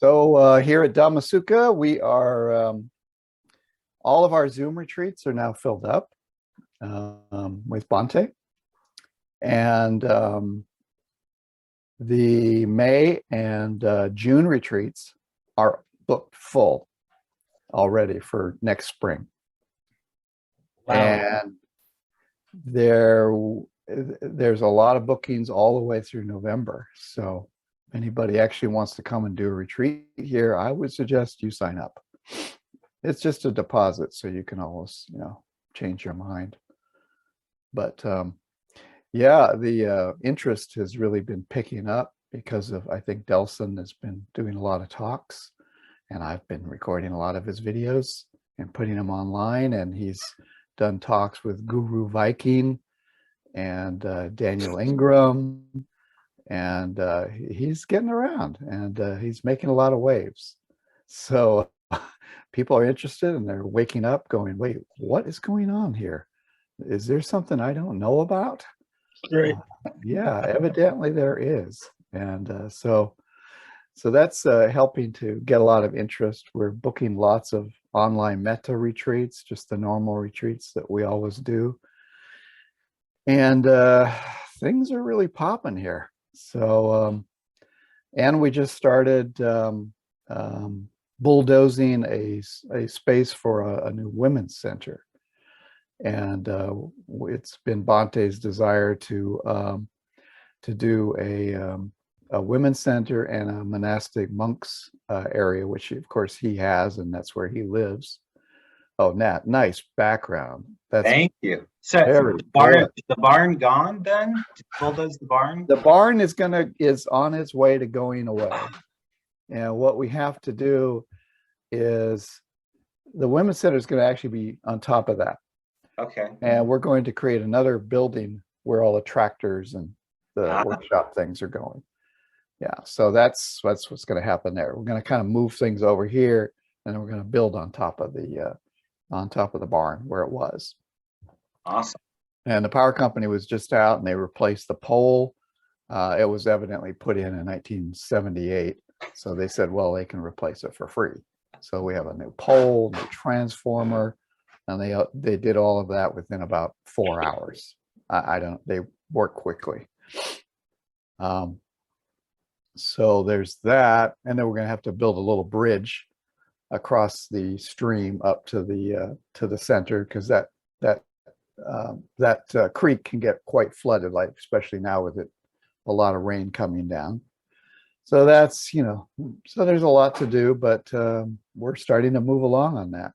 So here at Dhammasuka, we are, all of our Zoom retreats are now filled up with Bhante. And the May and June retreats are booked full already for next spring. Wow. And there's a lot of bookings all the way through November. So if anybody actually wants to come and do a retreat here, I would suggest you sign up. It's just a deposit, so you can always, change your mind. But yeah, the interest has really been picking up because of, I think Delson has been doing a lot of talks, and I've been recording a lot of his videos and putting them online, and he's done talks with Guru Viking and Daniel Ingram, and he's getting around, and he's making a lot of waves. So people are interested, and they're waking up going, wait, what is going on here? Is there something I don't know about? Great. Yeah, evidently there is. And so that's helping to get a lot of interest. We're booking lots of online metta retreats, just the normal retreats that we always do. And things are really popping here. So, and we just started bulldozing a space for a new women's center. And it's been Bhante's desire to do a women's center and a monastic monks area, which of course he has, and that's where he lives. Oh, Nat, nice background. Thank you. So is the barn gone then? Bulldoze the barn? The barn is on its way to going away. And what we have to do is the women's center is going to actually be on top of that. Okay. And we're going to create another building where all the tractors and the workshop things are going. Yeah, so that's what's going to happen there. We're going to kind of move things over here, and then we're going to build on top of the barn where it was. Awesome. And the power company was just out, and they replaced the pole. It was evidently put in 1978, so they said, well, they can replace it for free. So we have a new pole, new transformer, and they did all of that within about 4 hours. They work quickly. So there's that, and then we're going to have to build a little bridge across the stream up to the center, because that creek can get quite flooded, like especially now with a lot of rain coming down. So that's, so there's a lot to do, but we're starting to move along on that,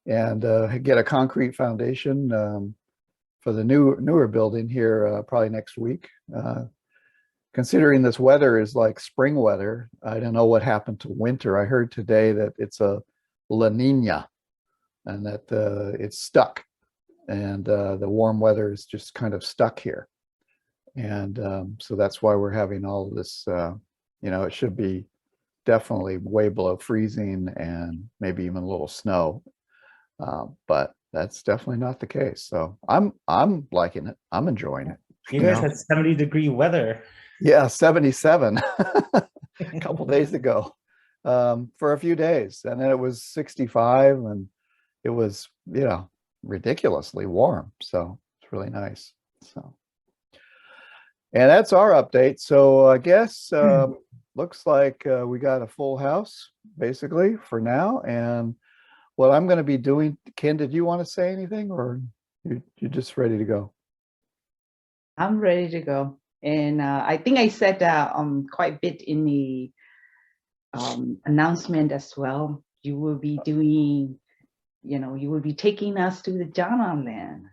and get a concrete foundation for the newer building here probably next week. Considering this weather is like spring weather, I don't know what happened to winter. I heard today that it's a La Nina, and that it's stuck, and the warm weather is just kind of stuck here. And so that's why we're having all of this, it should be definitely way below freezing and maybe even a little snow. But that's definitely not the case. So I'm liking it. I'm enjoying it. You guys had 70-degree weather. Yeah, 77 a couple days ago for a few days. And then it was 65, and it was, ridiculously warm. So it's really nice. So, and that's our update. So I guess looks like we got a full house basically for now. And what I'm going to be doing, Ken, did you want to say anything, or you're just ready to go? I'm ready to go. And I think I said quite a bit in the announcement as well. You will be doing, you will be taking us to the Jhana land.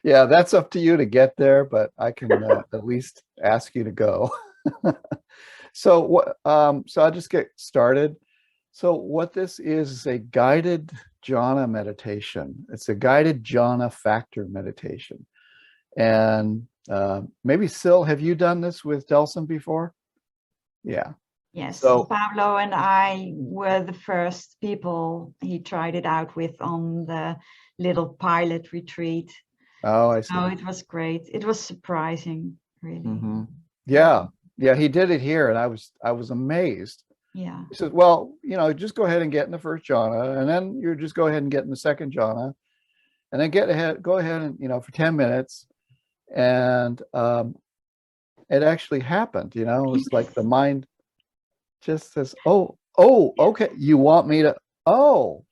Yeah, that's up to you to get there, but I can at least ask you to go. So I'll just get started. So what this is a guided Jhana meditation. It's a guided Jhana factor meditation. And maybe Sil, have you done this with Delson before? Yeah. Yes, So Pablo and I were the first people he tried it out with on the little pilot retreat. oh, I see. Oh, it was great. It was surprising, really. Yeah, he did it here, and I was amazed Yeah. He says, well, you know, just go ahead and get in the first jhana, and then you just go ahead and get in the second jhana, and then go ahead and, you know, for 10 minutes. And it actually happened, you know, it's like the mind just says, oh, okay, you want me to, oh,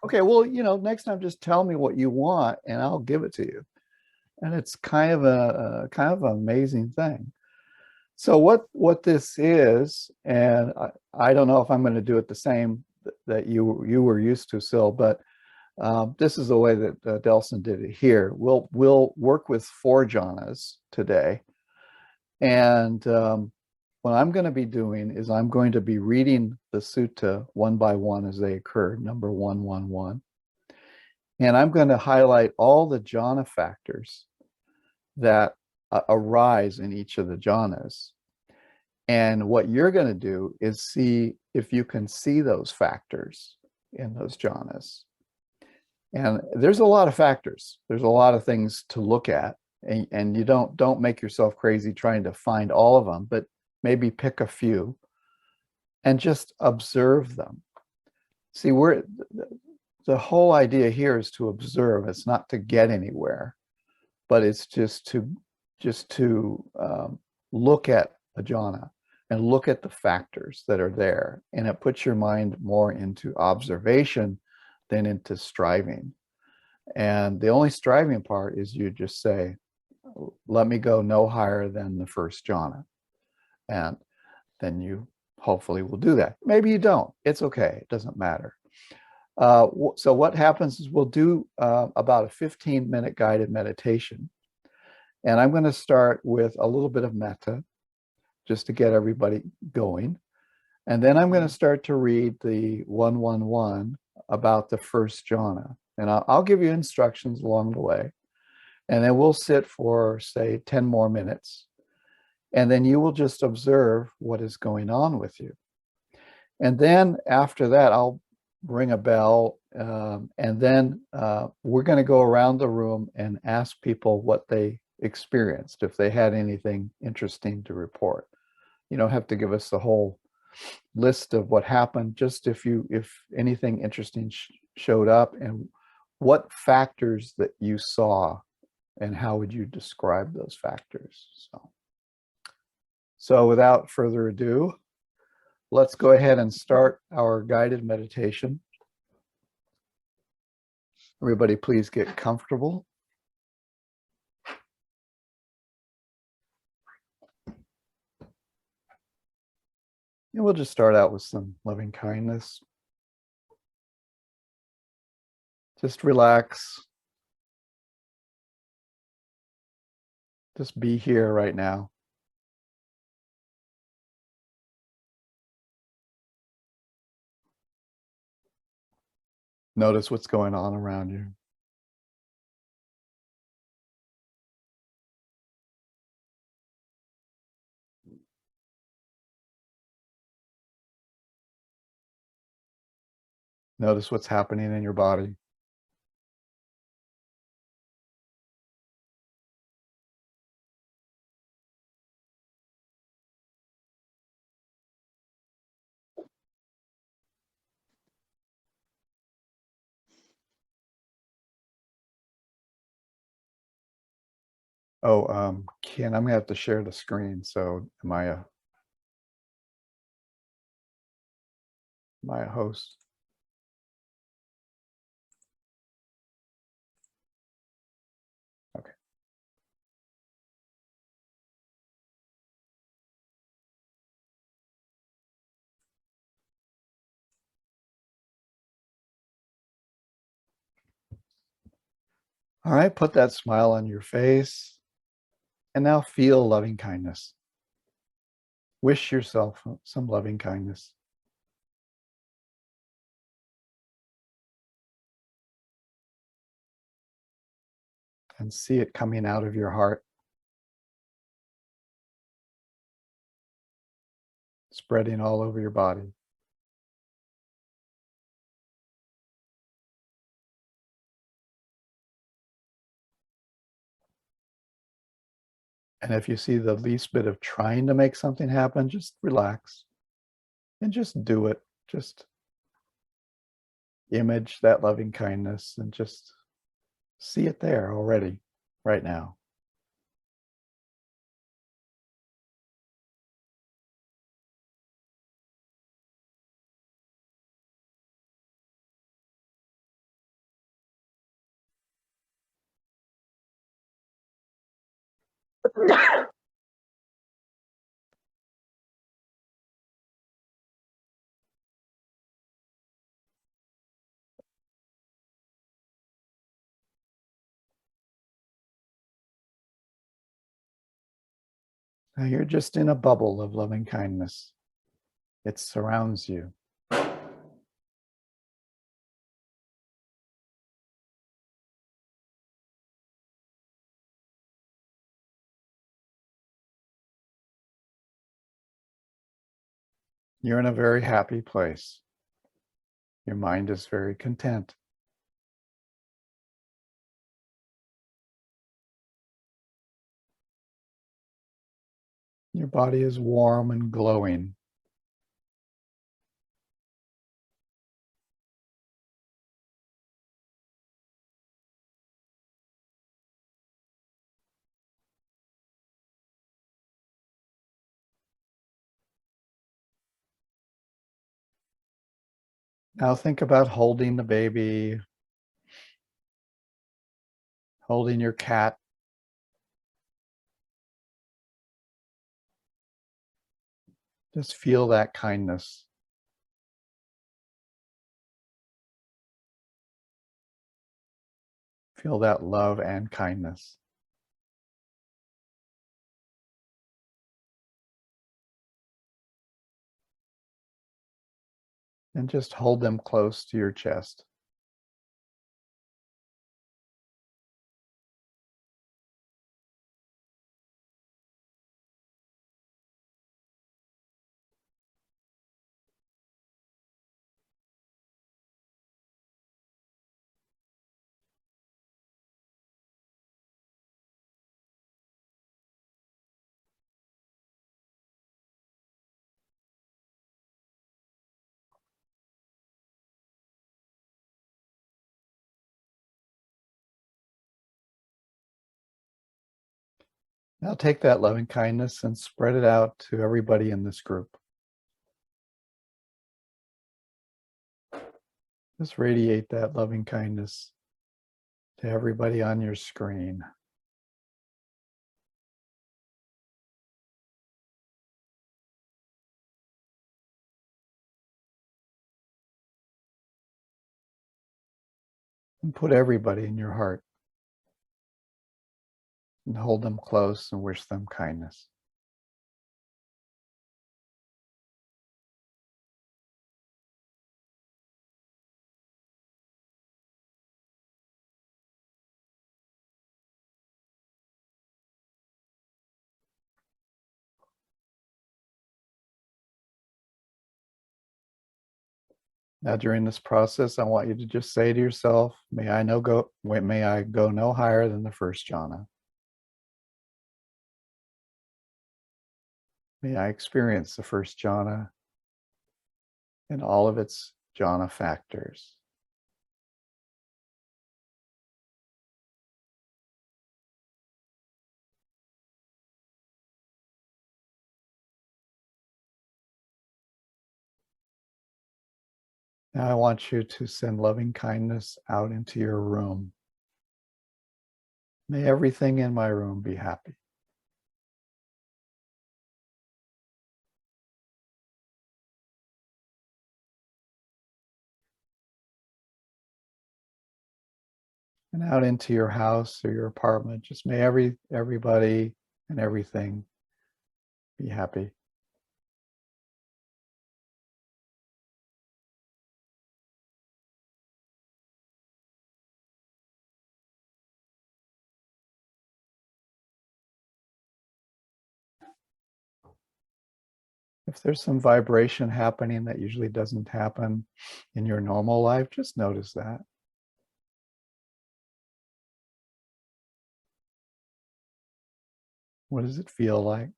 okay, well, you know, next time just tell me what you want and I'll give it to you. And it's kind of kind of an amazing thing. So what this is, and I don't know if I'm going to do it the same that you were used to, Sil, but this is the way that Delson did it here. We'll work with 4 jhanas today, and what I'm going to be doing is I'm going to be reading the sutta one by one as they occur, number 111, and I'm going to highlight all the jhana factors that arise in each of the jhanas. And what you're going to do is see if you can see those factors in those jhanas. And there's a lot of factors. There's a lot of things to look at, and you don't make yourself crazy trying to find all of them, but maybe pick a few and just observe them. See, the whole idea here is to observe. It's not to get anywhere, but it's just to look at a jhana and look at the factors that are there, and it puts your mind more into observation than into striving. And the only striving part is you just say, let me go no higher than the first jhana, and then you hopefully will do that. Maybe you don't, it's okay, it doesn't matter. So what happens is we'll do about a 15-minute guided meditation. And I'm going to start with a little bit of metta, just to get everybody going. And then I'm going to start to read the 111 about the first jhana. And I'll give you instructions along the way. And then we'll sit for, say, 10 more minutes. And then you will just observe what is going on with you. And then after that, I'll ring a bell. And then we're going to go around the room and ask people what they experienced, if they had anything interesting to report. You don't have to give us the whole list of what happened, just if anything interesting showed up, and what factors that you saw and how would you describe those factors. So without further ado, let's go ahead and start our guided meditation. Everybody, please get comfortable. And we'll just start out with some loving kindness. Just relax. Just be here right now. Notice what's going on around you. Notice what's happening in your body. Oh, Ken, I'm gonna have to share the screen. So am I a host? Okay. All right, put that smile on your face. And now feel loving kindness. Wish yourself some loving kindness. And see it coming out of your heart, spreading all over your body. And if you see the least bit of trying to make something happen, just relax. And just do it. Just image that loving kindness and just see it there already, right now. Now you're just in a bubble of loving kindness. It surrounds you. You're in a very happy place. Your mind is very content. Your body is warm and glowing. Now think about holding the baby, holding your cat. Just feel that kindness. Feel that love and kindness. And just hold them close to your chest. Now take that loving kindness and spread it out to everybody in this group. Just radiate that loving kindness to everybody on your screen. And put everybody in your heart. And hold them close and wish them kindness. Now, during this process, I want you to just say to yourself, may I go no higher than the first jhana. May I experience the first jhana and all of its jhana factors. Now I want you to send loving kindness out into your room. May everything in my room be happy. And out into your house or your apartment, just may everybody and everything be happy. If there's some vibration happening that usually doesn't happen in your normal life, just notice that. What does it feel like?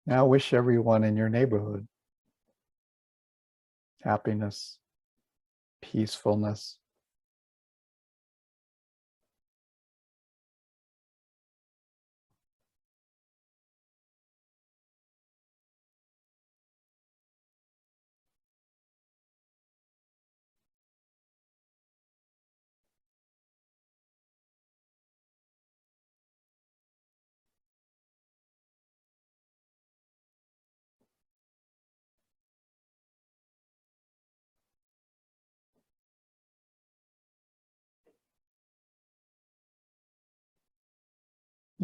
Now wish everyone in your neighborhood happiness, peacefulness,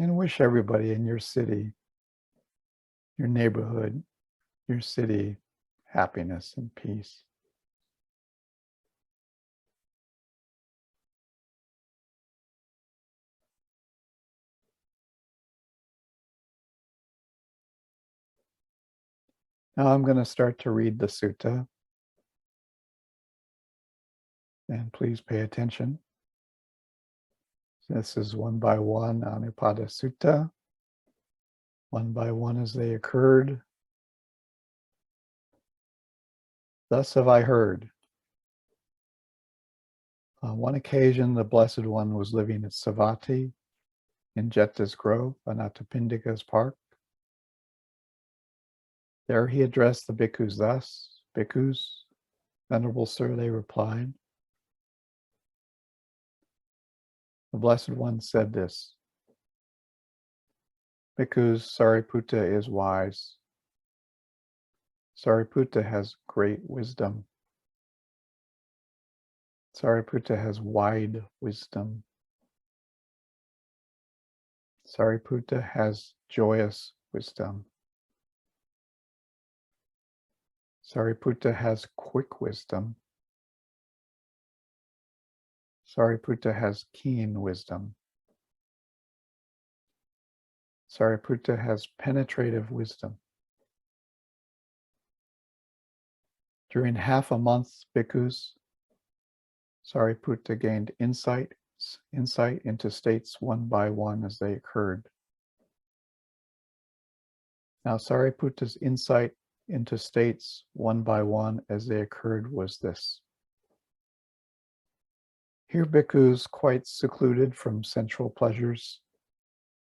and wish everybody in your city, your neighborhood, your city, happiness and peace. Now I'm going to start to read the sutta, and please pay attention. This is one by one, Anapada Sutta, one by one as they occurred. Thus have I heard. On one occasion, the Blessed One was living at Savatthi in Jeta's Grove, Anathapindika's park. There he addressed the bhikkhus thus, "Bhikkhus, Venerable Sir," they replied. The Blessed One said this, "Bhikkhus, Sariputta is wise. Sariputta has great wisdom. Sariputta has wide wisdom. Sariputta has joyous wisdom. Sariputta has quick wisdom. Sariputta has keen wisdom. Sariputta has penetrative wisdom. During half a month, bhikkhus, Sariputta gained insight into states one by one as they occurred. Now, Sariputta's insight into states one by one as they occurred was this. Here, bhikkhus, quite secluded from sensual pleasures,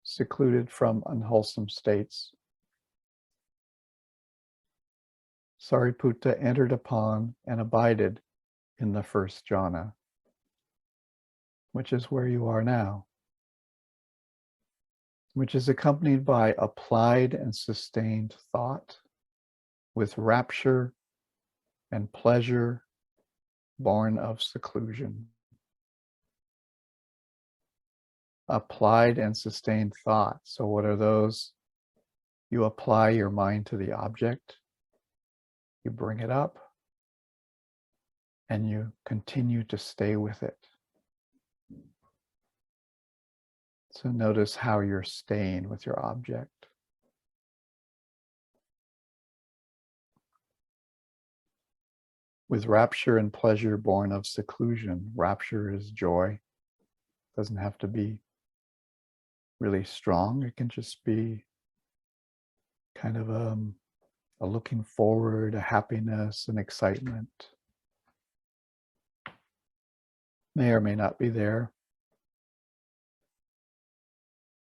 secluded from unwholesome states, Sariputta entered upon and abided in the first jhana, which is where you are now, which is accompanied by applied and sustained thought with rapture and pleasure born of seclusion. Applied and sustained thought. So what are those? You apply your mind to the object, you bring it up, and you continue to stay with it. So notice how you're staying with your object. With rapture and pleasure born of seclusion. Rapture is joy. Doesn't have to be really strong. It can just be kind of a looking forward, a happiness, an excitement. May or may not be there.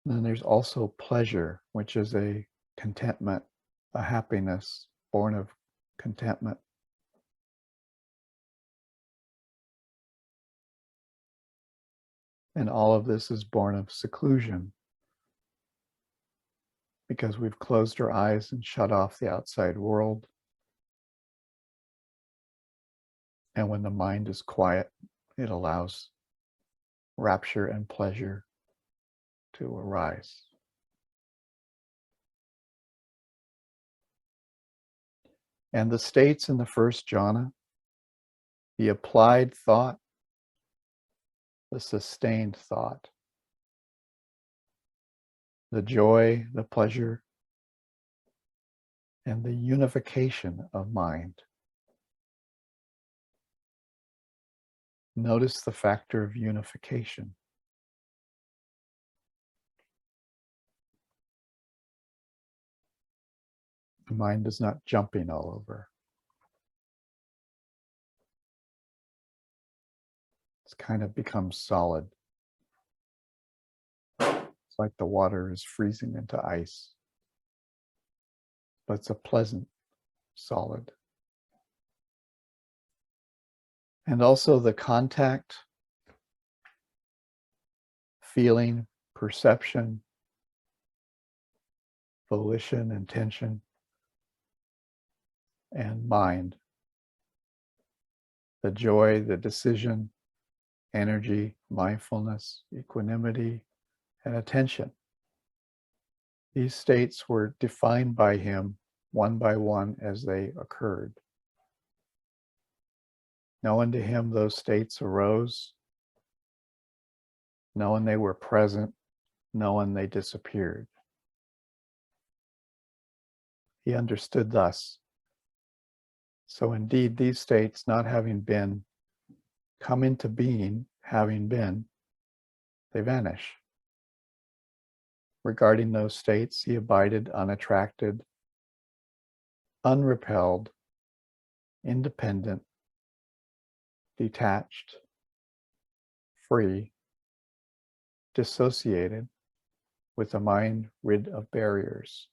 And then there's also pleasure, which is a contentment, a happiness born of contentment. And all of this is born of seclusion, because we've closed our eyes and shut off the outside world. And when the mind is quiet, it allows rapture and pleasure to arise. And the states in the first jhana, the applied thought, the sustained thought, the joy, the pleasure, and the unification of mind. Notice the factor of unification. mind is not jumping all over. It's kind of becomes solid. It's like the water is freezing into ice, but it's a pleasant solid. And also the contact, feeling, perception, volition, intention, and mind. The joy, the decision, energy, mindfulness, equanimity, and attention. These states were defined by him one by one as they occurred. Knowing to him those states arose, knowing they were present, knowing they disappeared. He understood thus. So indeed, these states, not having been, come into being, having been, they vanish. Regarding those states, he abided unattracted, unrepelled, independent, detached, free, dissociated, with a mind rid of barriers.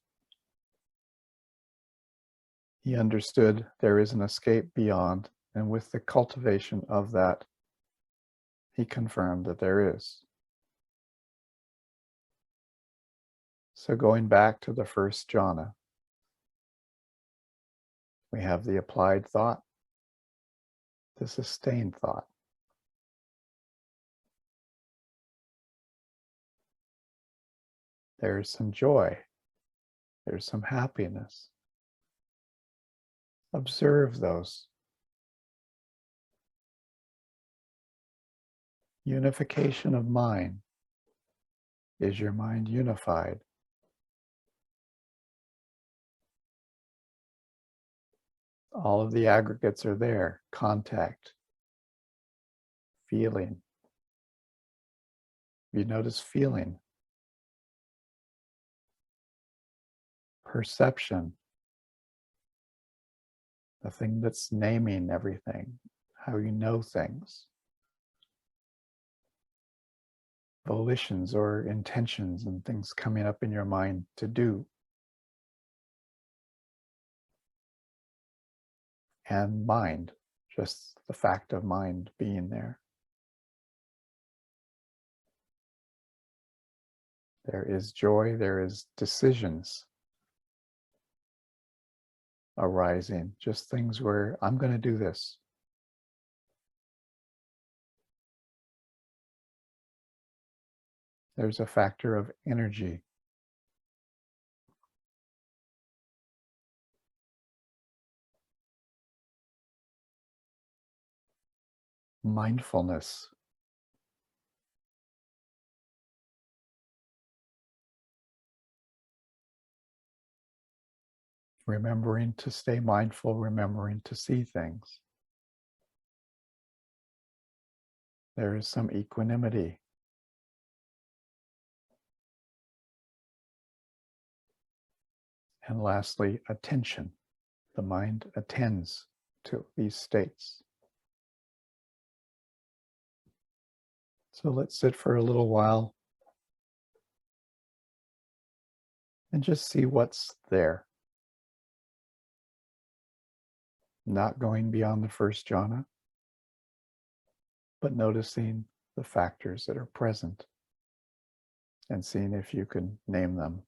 He understood there is an escape beyond, and with the cultivation of that, he confirmed that there is. So going back to the first jhana, we have the applied thought, the sustained thought. There's some joy. There's some happiness. Observe those. Unification of mind. Is your mind unified? All of the aggregates are there. Contact, feeling. You notice feeling. Perception. The thing that's naming everything, how you know things. Volitions or intentions and things coming up in your mind to do. And mind, just the fact of mind being there. There is joy, there is decisions arising, just things where I'm going to do this. There's a factor of energy. Mindfulness. Remembering to stay mindful, remembering to see things. There is some equanimity. And lastly, attention. The mind attends to these states. So let's sit for a little while and just see what's there. Not going beyond the first jhana, but noticing the factors that are present and seeing if you can name them.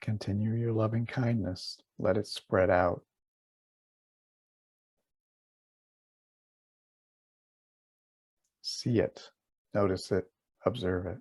Continue your loving kindness. Let it spread out. See it, notice it, observe it.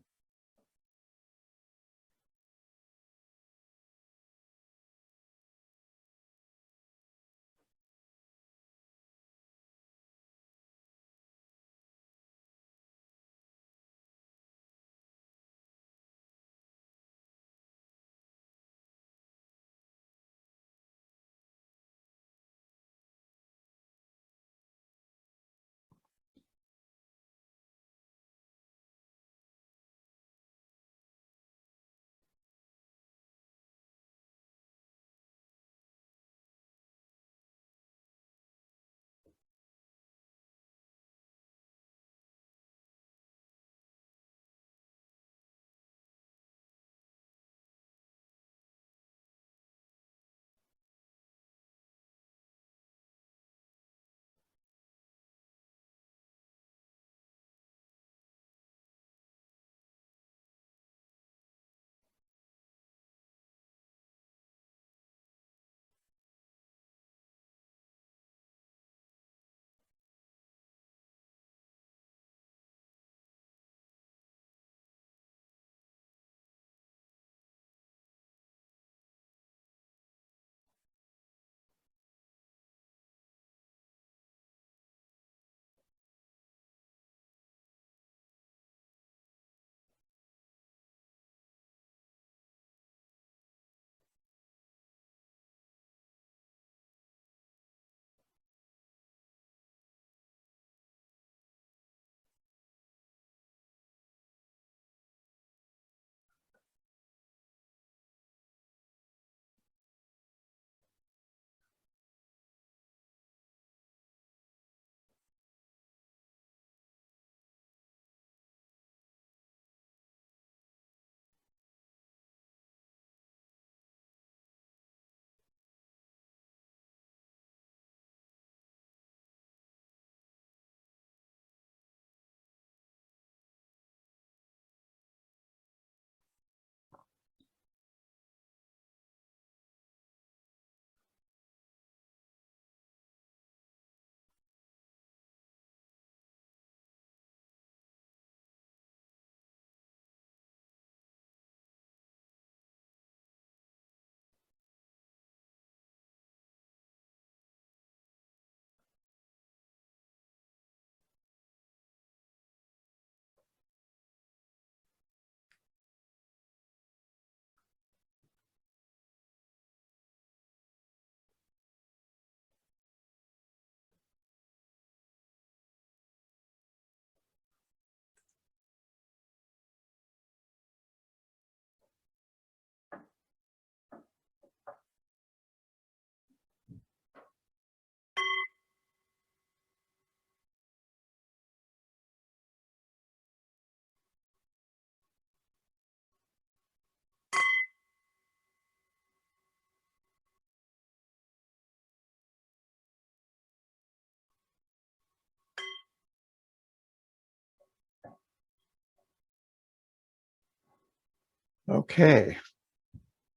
Okay.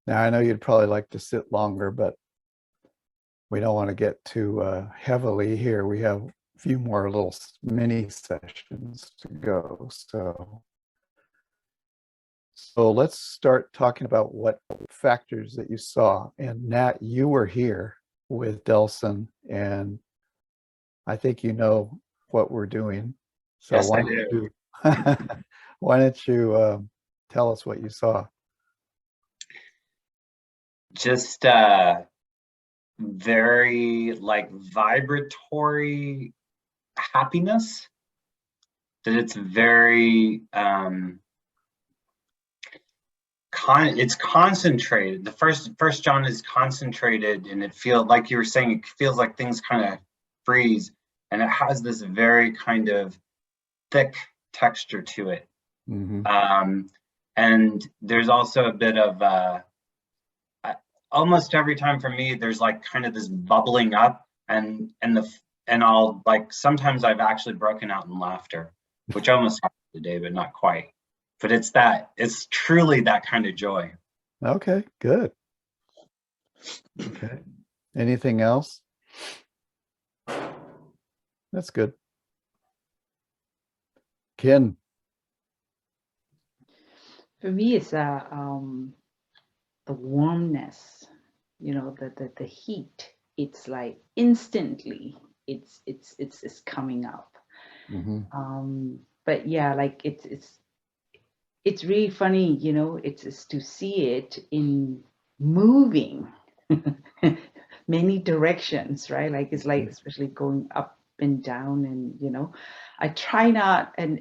Now I know you'd probably like to sit longer, but we don't want to get too heavily here. We have a few more little mini sessions to go. So let's start talking about what factors that you saw. And Nat, you were here with Delson, and I think you know what we're doing. So Yes, why I don't do. why don't you tell us what you saw? Just very like vibratory happiness. That it's very it's concentrated. The first John is concentrated, and it feels like you were saying, it feels like things kind of freeze, and it has this very kind of thick texture to it. Mm-hmm. And there's also a bit of almost every time for me, there's like kind of this bubbling up, and I'll like, sometimes I've actually broken out in laughter, which almost happened today, but not quite. But it's truly that kind of joy. Okay, good. Okay. Anything else? That's good. Ken. For me, it's the warmness, you know, the heat. It's like instantly it's coming up. Mm-hmm. But yeah, like it's really funny, you know, it's to see it in moving many directions, right? Like it's like, especially going up and down, and you know, I try not, and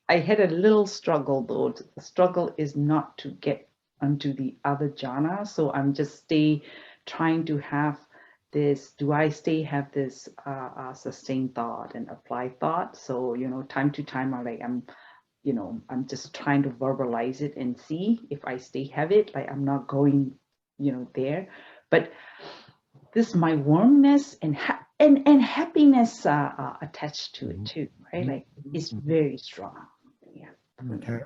I had a little struggle though. The struggle is not to get onto the other jhana, so I'm just trying to have this, have this sustained thought and applied thought. So you know, time to time I'm just trying to verbalize it and see if I have it, like I'm not going, you know, there. But this, my warmness and happiness attached to it too, right? Like it's very strong. Yeah. Okay.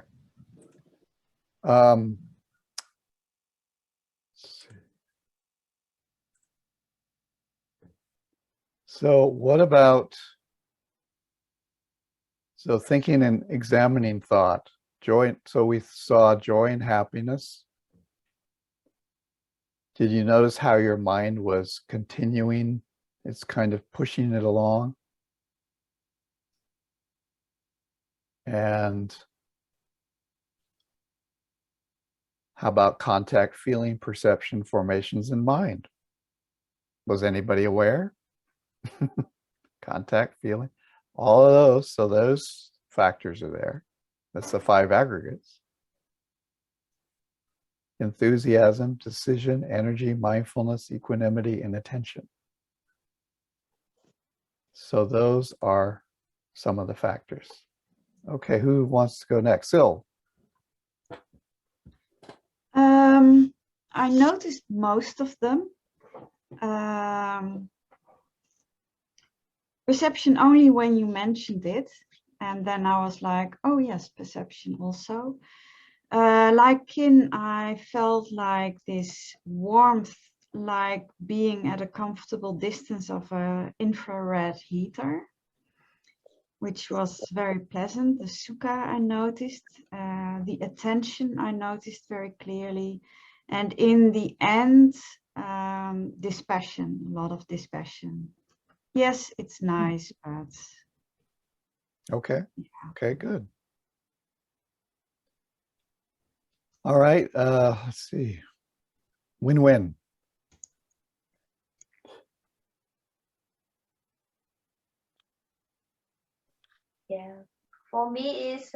So what about, so thinking and examining thought, joy. So we saw joy and happiness. Did you notice how your mind was continuing? It's kind of pushing it along. And how about contact, feeling, perception, formations, and mind? Was anybody aware? Contact, feeling, all of those. So those factors are there. That's the 5 aggregates. Enthusiasm, decision, energy, mindfulness, equanimity, and attention. So those are some of the factors. Okay, who wants to go next? Sil. I noticed most of them. Perception only when you mentioned it, and then I was like, oh yes, perception also. Like Kin, I felt like this warmth, like being at a comfortable distance of an infrared heater, which was very pleasant. The sukha I noticed, the attention I noticed very clearly, and in the end, dispassion, a lot of dispassion. Yes, it's nice, but Okay. yeah. Okay, good. All right, let's see. Win-win. Yeah, for me is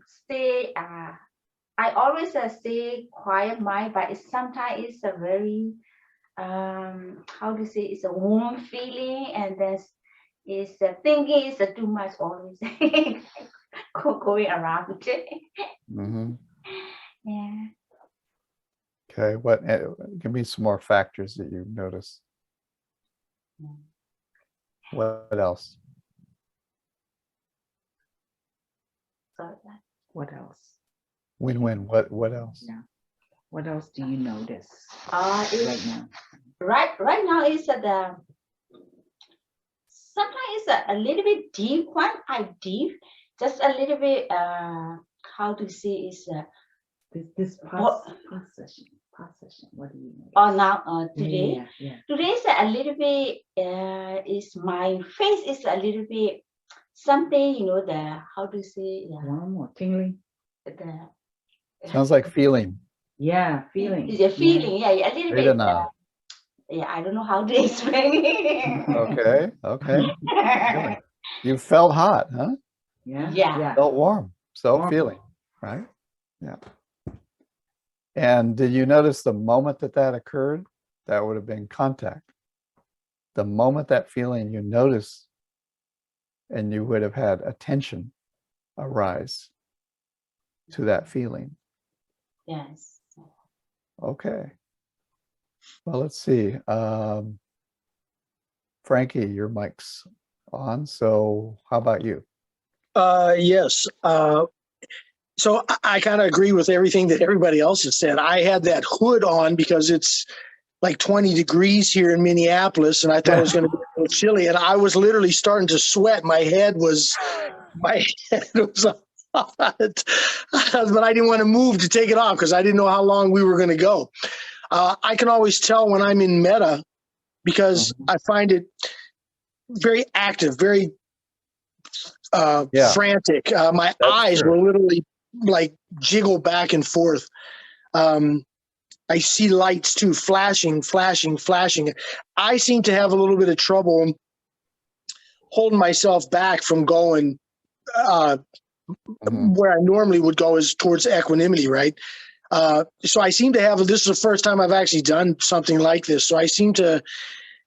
stay. I always stay quiet mind, but it's sometimes it's a very how to say, it's a warm feeling, and then it's thinking is too much always going around. Mm-hmm. Yeah. Okay, give me some more factors that you notice. What else? So What else? Win-win. What else? Yeah. What else do you notice It's right now? right now is the sometimes it's a little bit deep one. I deep just a little bit. How to say is This What- past session. What do you notice? now today. Yeah. Today's a little bit is my face is a little bit something, you know, the how to say Warm or tingling? the Sounds like feeling. Yeah, feeling. is a feeling, yeah, a little bit. Vedana. Yeah, I don't know how to explain it. Okay. Okay. Feeling. You felt hot, huh? Yeah. Yeah. Felt warm. So Warm. feeling, right? Yeah. And did you notice the moment that occurred? That would have been contact. The moment that feeling you notice, and you would have had attention arise to that feeling. Yes. Okay. Well, let's see. Frankie, your mic's on. So how about you? Yes. So I kind of agree with everything that everybody else has said. I had that hood on because it's like 20 degrees here in Minneapolis, and I thought it was going to be a little chilly. And I was literally starting to sweat. My head was hot, but I didn't want to move to take it off because I didn't know how long we were going to go. I can always tell when I'm in meta because I find it very active, very frantic. My eyes will literally like jiggle back and forth. I see lights too, flashing. I seem to have a little bit of trouble holding myself back from going where I normally would go is towards equanimity, right? So I seem to have, this is the first time I've actually done something like this. So I seem to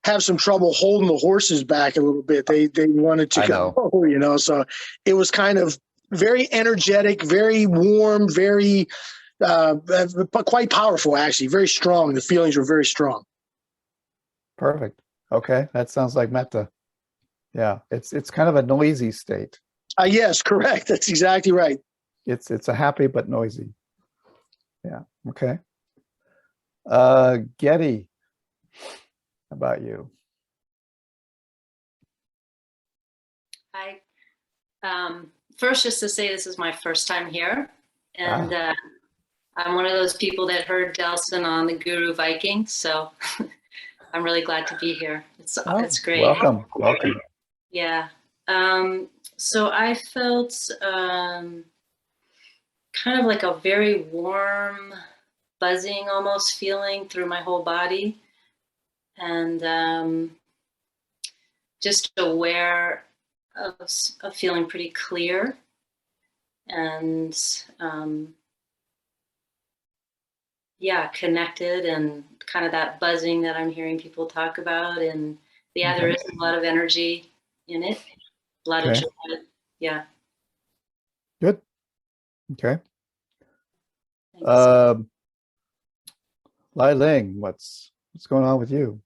have some trouble holding the horses back a little bit. They wanted to go, you know, so it was kind of very energetic, very warm, very, quite powerful, actually, very strong. The feelings were very strong. Perfect. Okay. That sounds like metta. Yeah. It's kind of a noisy state. Yes, correct. That's exactly right. It's a happy but noisy. Yeah. Okay. Getty, how about you? Hi. First, just to say this is my first time here, and I'm one of those people that heard Delson on the Guru Viking, so I'm really glad to be here. It's great. Welcome. Yeah. So I felt kind of like a very warm, buzzing almost feeling through my whole body, and just aware of feeling pretty clear, and connected, and kind of that buzzing that I'm hearing people talk about. And there is a lot of energy in it, a lot of joy. Yeah. Good. Okay. Lai Ling, what's going on with you?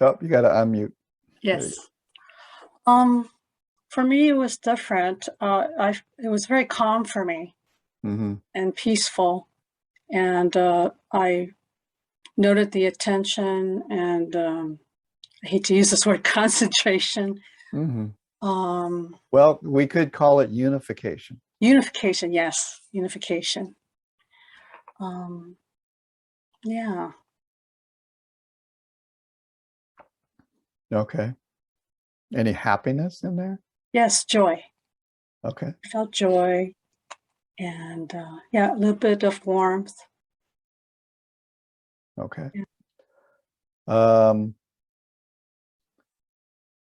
Oh, you got to unmute. Yes. For me, it was different. It was very calm for me and peaceful. And I noted the attention and I hate to use this word concentration. Well, we could call it unification. Unification, yes. Unification. Yeah. Okay. Any happiness in there? Yes, joy. Okay. I felt joy and a little bit of warmth. Okay. Yeah.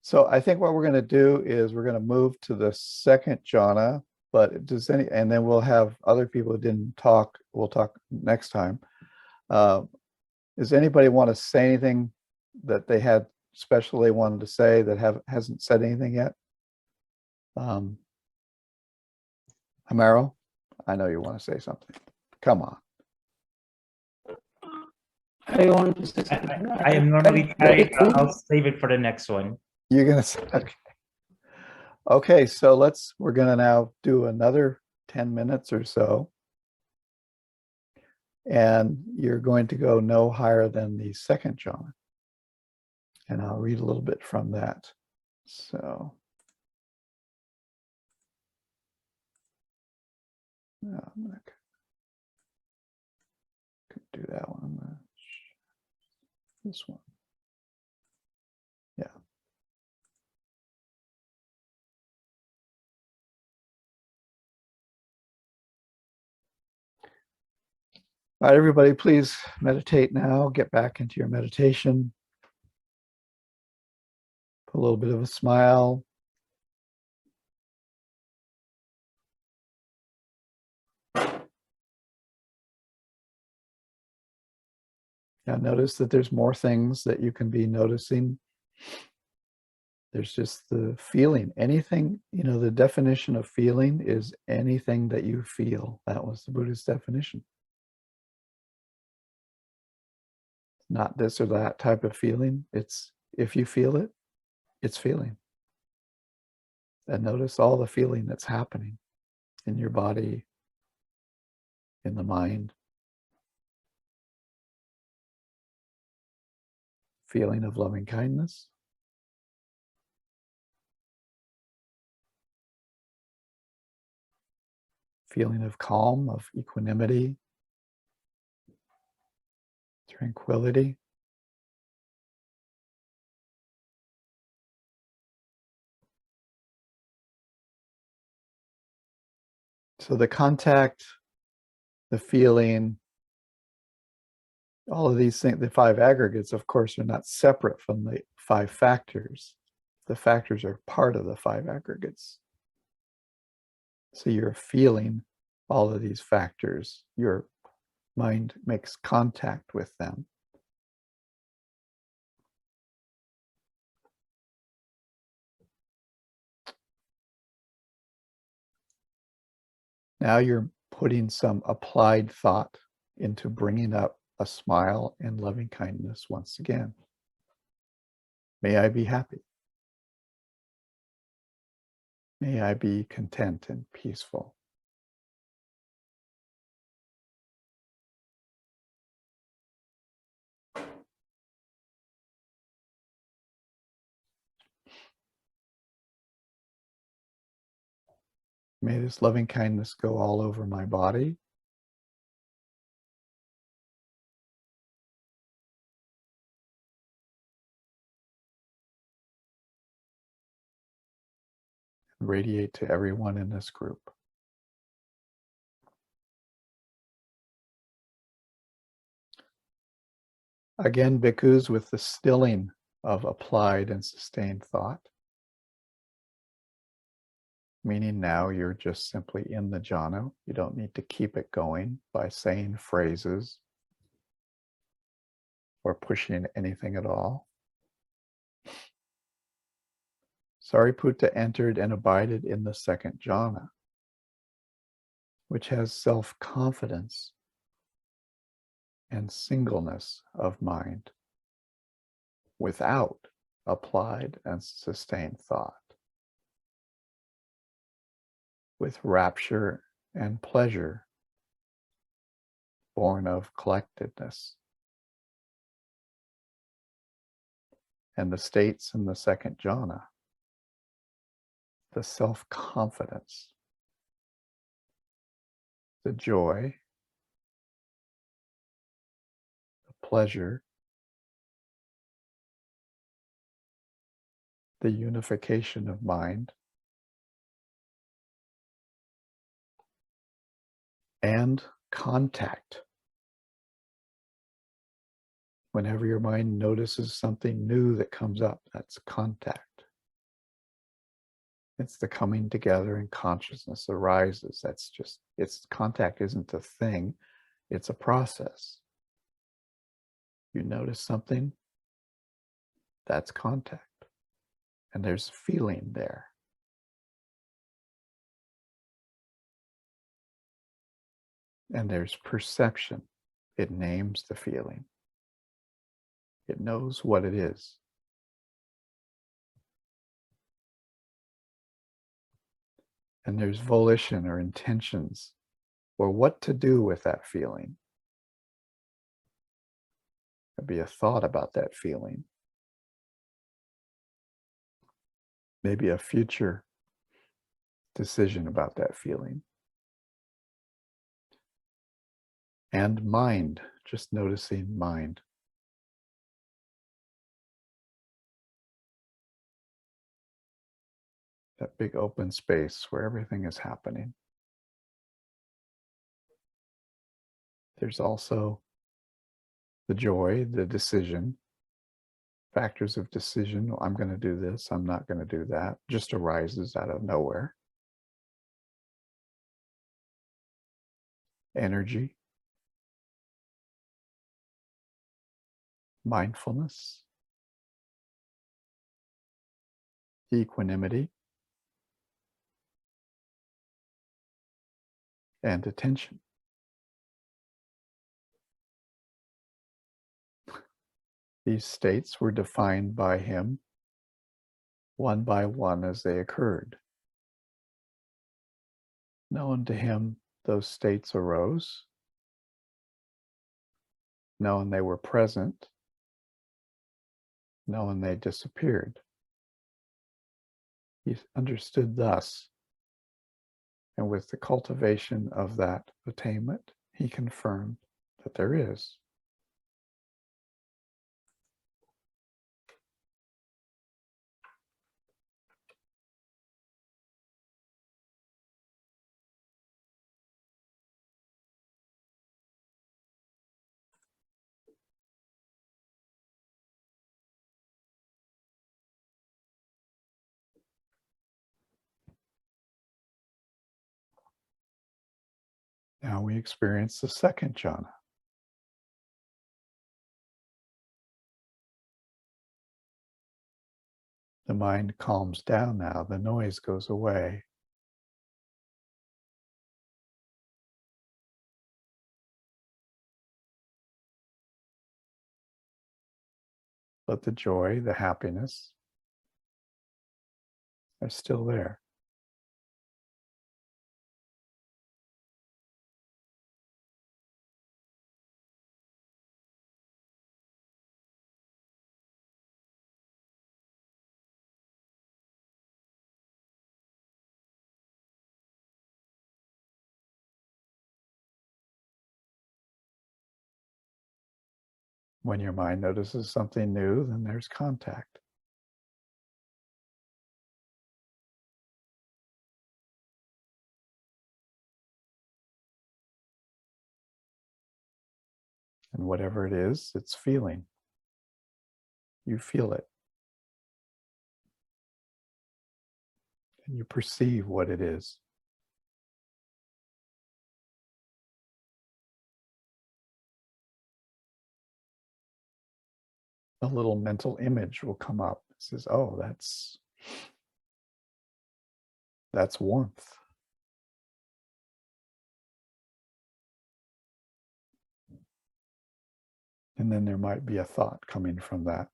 So I think what we're going to do is we're going to move to the second jhana, but and then we'll have other people who didn't talk. We'll talk next time. Does anybody want to say anything that they had special they wanted to say that hasn't said anything yet? Amaro, I know you want to say something. Come on. I am normally tired. I'll save it for the next one. You're gonna say, okay. Okay, so we're going to now do another 10 minutes or so. And you're going to go no higher than the second jhana. And I'll read a little bit from that. So, I could do that one. This one. Yeah. All right, everybody, please meditate now. Get back into your meditation. Put a little bit of a smile. Now notice that there's more things that you can be noticing. There's just the feeling. Anything, the definition of feeling is anything that you feel. That was the Buddhist definition. Not this or that type of feeling. It's if you feel it, it's feeling. And notice all the feeling that's happening in your body, in the mind. Feeling of loving kindness. Feeling of calm, of equanimity, tranquility. So the contact, the feeling, all of these things, the 5 aggregates, of course, are not separate from the 5 factors. The factors are part of the 5 aggregates. So you're feeling all of these factors. Your mind makes contact with them. Now you're putting some applied thought into bringing up a smile and loving kindness once again. May I be happy. May I be content and peaceful. May this loving kindness go all over my body. And radiate to everyone in this group. Again, bhikkhus, with the stilling of applied and sustained thought. Meaning now you're just simply in the jhana. You don't need to keep it going by saying phrases or pushing anything at all. Sariputta entered and abided in the second jhana, which has self-confidence and singleness of mind without applied and sustained thought, with rapture and pleasure born of collectedness. And the states in the second jhana, the self-confidence, the joy, the pleasure, the unification of mind, and contact. Whenever your mind notices something new that comes up, that's contact. It's the coming together and consciousness arises. Contact isn't a thing, it's a process. You notice something, that's contact. And there's feeling there. And there's perception. It names the feeling. It knows what it is. And there's volition or intentions or what to do with that feeling. There'd be a thought about that feeling. Maybe a future decision about that feeling. And mind, just noticing mind. That big open space where everything is happening. There's also the joy, the decision, factors of decision. I'm going to do this, I'm not going to do that, just arises out of nowhere. Energy, mindfulness, equanimity, and attention. These states were defined by him one by one as they occurred. Known to him, those states arose. Known they were present. Known they disappeared. He understood thus, and with the cultivation of that attainment, he confirmed that there is. Now we experience the second jhana. The mind calms down now, the noise goes away. But the joy, the happiness are still there. When your mind notices something new, then there's contact. And whatever it is, it's feeling. You feel it. And you perceive what it is. A little mental image will come up. It says, oh, that's warmth. And then there might be a thought coming from that.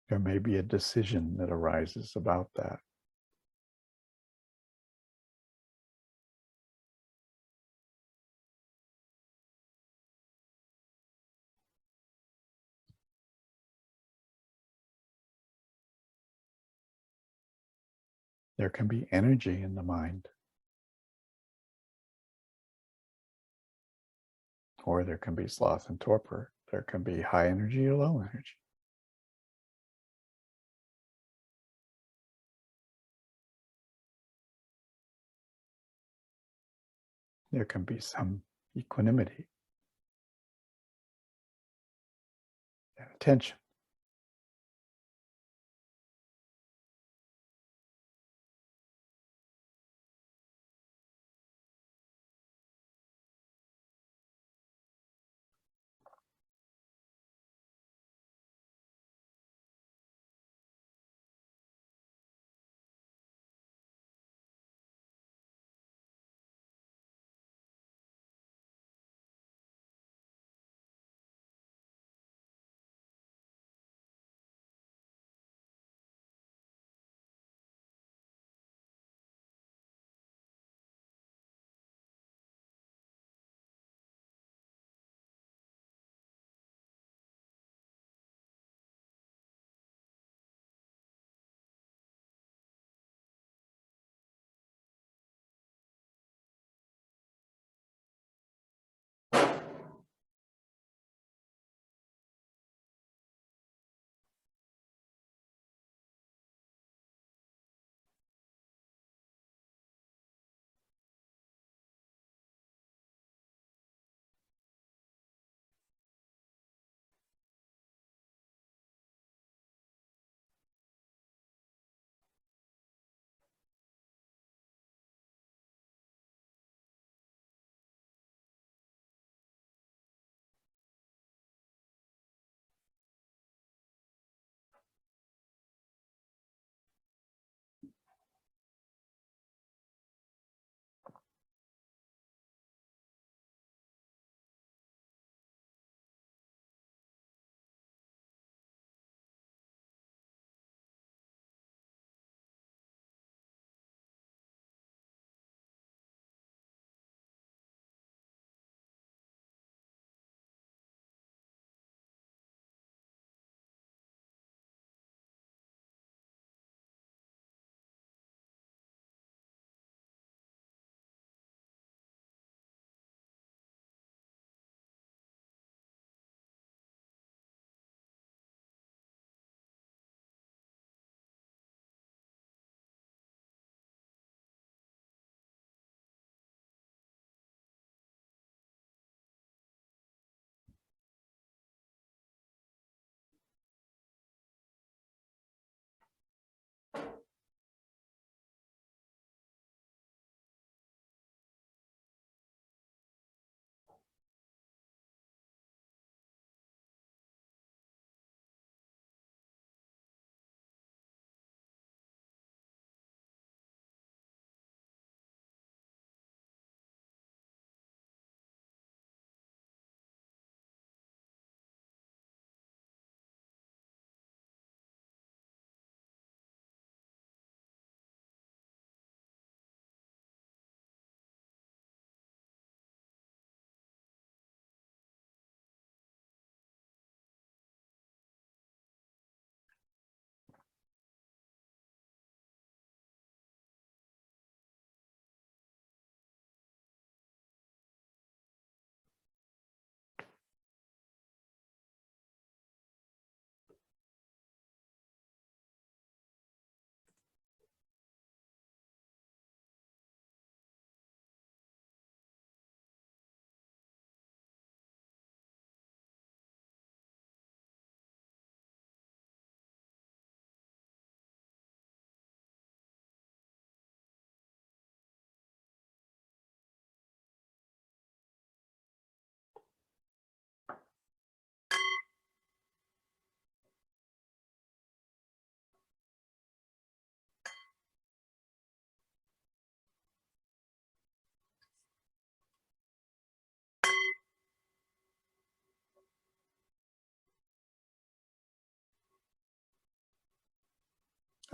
There may be a decision that arises about that. There can be energy in the mind. Or there can be sloth and torpor. There can be high energy or low energy. There can be some equanimity and attention.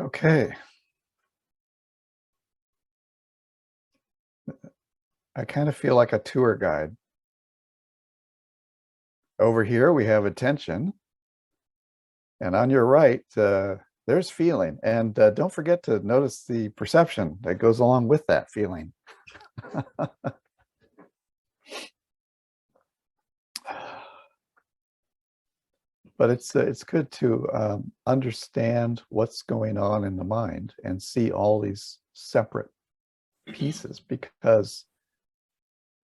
Okay. I kind of feel like a tour guide. Over here, we have attention. And on your right, there's feeling. And don't forget to notice the perception that goes along with that feeling. But it's good to understand what's going on in the mind and see all these separate pieces, because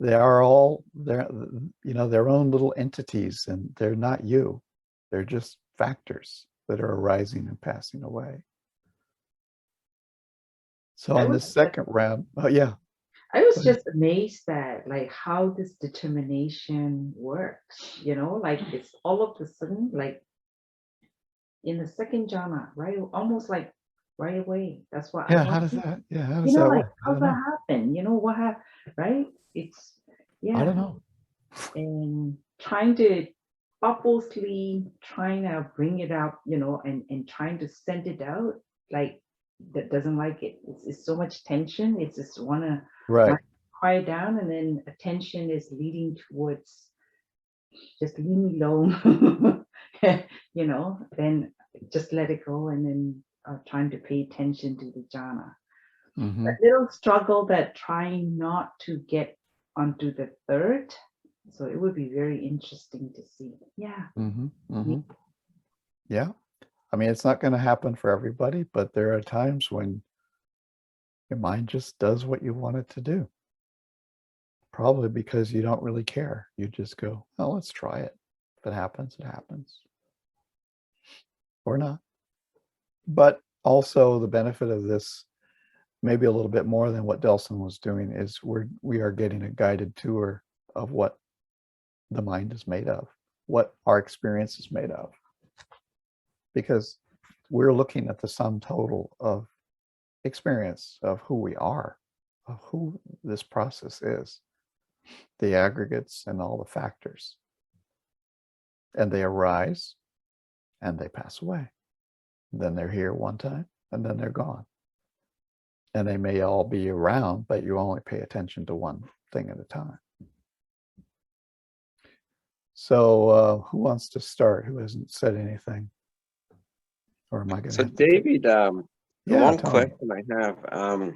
they are all their own little entities, and they're not you. They're just factors that are arising and passing away. So on this second round, oh yeah. I was just amazed at like how this determination works, like it's all of a sudden, like in the second jhana, right? Almost like right away. That's what Yeah, I how want does to, that, yeah, how does that like work? how that happen? What happened, right? It's, I don't yeah. know. And trying to purposely trying to bring it up, and trying to send it out, like that doesn't like it. It's so much tension. It's just wanna Right. quiet down, and then attention is leading towards just leave me alone, then just let it go, and then trying to pay attention to the jhana. Mm-hmm. That little struggle that trying not to get onto the third. So it would be very interesting to see. Yeah. Mm-hmm. Mm-hmm. Yeah. I mean, it's not going to happen for everybody, but there are times when your mind just does what you want it to do. Probably because you don't really care. You just go, oh, let's try it. If it happens, it happens. Or not. But also the benefit of this, maybe a little bit more than what Delson was doing, is we are getting a guided tour of what the mind is made of, what our experience is made of. Because we're looking at the sum total of experience of who we are, of who this process is, the aggregates and all the factors. And they arise and they pass away. Then they're here one time and then they're gone. And they may all be around, but you only pay attention to one thing at a time. So who wants to start? Who hasn't said anything? Or am I going to? So David, one question I have.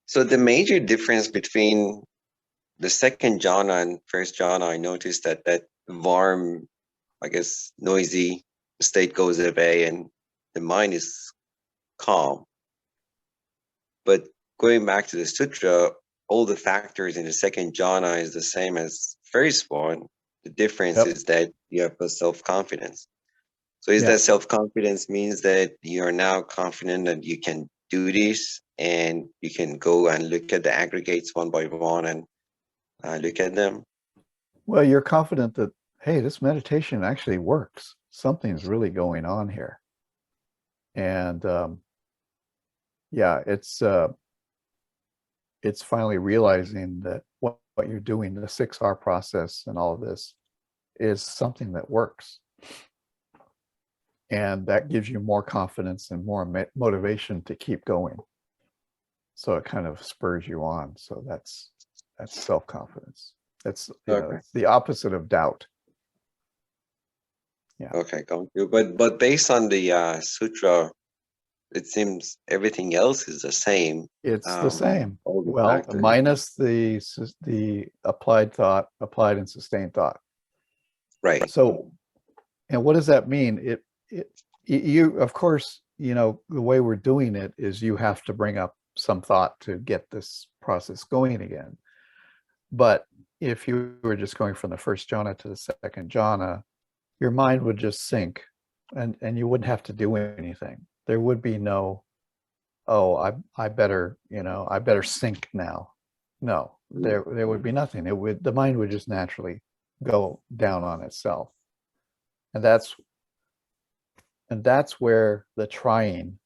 So the major difference between the second jhana and first jhana, I noticed that warm, I guess, noisy state goes away and the mind is calm. But going back to the sutra, all the factors in the second jhana is the same as first one. The difference is that you have a self-confidence. So is that self-confidence means that you are now confident that you can do this and you can go and look at the aggregates one by one and look at them? Well, you're confident that, hey, this meditation actually works. Something's really going on here. And yeah, it's finally realizing that what you're doing, the 6R process and all of this, is something that works. And that gives you more confidence and more motivation to keep going. So it kind of spurs you on. So that's self-confidence. That's it's the opposite of doubt. Yeah. Okay, got you. But based on the sutra, it seems everything else is the same. It's the same. Well, factors. minus the applied thought, applied and sustained thought. Right. So, and what does that mean? You, of course, the way we're doing it is you have to bring up some thought to get this process going again. But if you were just going from the first jhana to the second jhana, your mind would just sink and you wouldn't have to do anything. There would be no, oh, I better sink now. No, there would be nothing. The mind would just naturally go down on itself. And that's where the trying,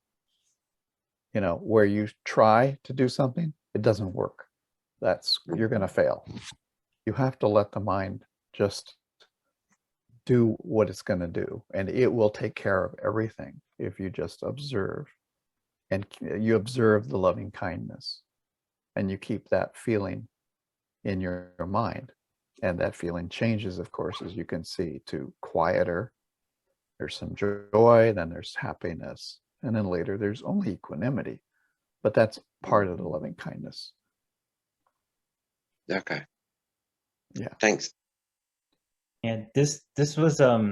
where you try to do something, it doesn't work. You're going to fail. You have to let the mind just do what it's going to do, and it will take care of everything. if you just observe, and you observe the loving kindness, and you keep that feeling in your mind. And that feeling changes, of course, as you can see, to quieter. There's some joy, then there's happiness, and then later there's only equanimity. But that's part of the loving kindness. Okay. Yeah. Thanks. And this was I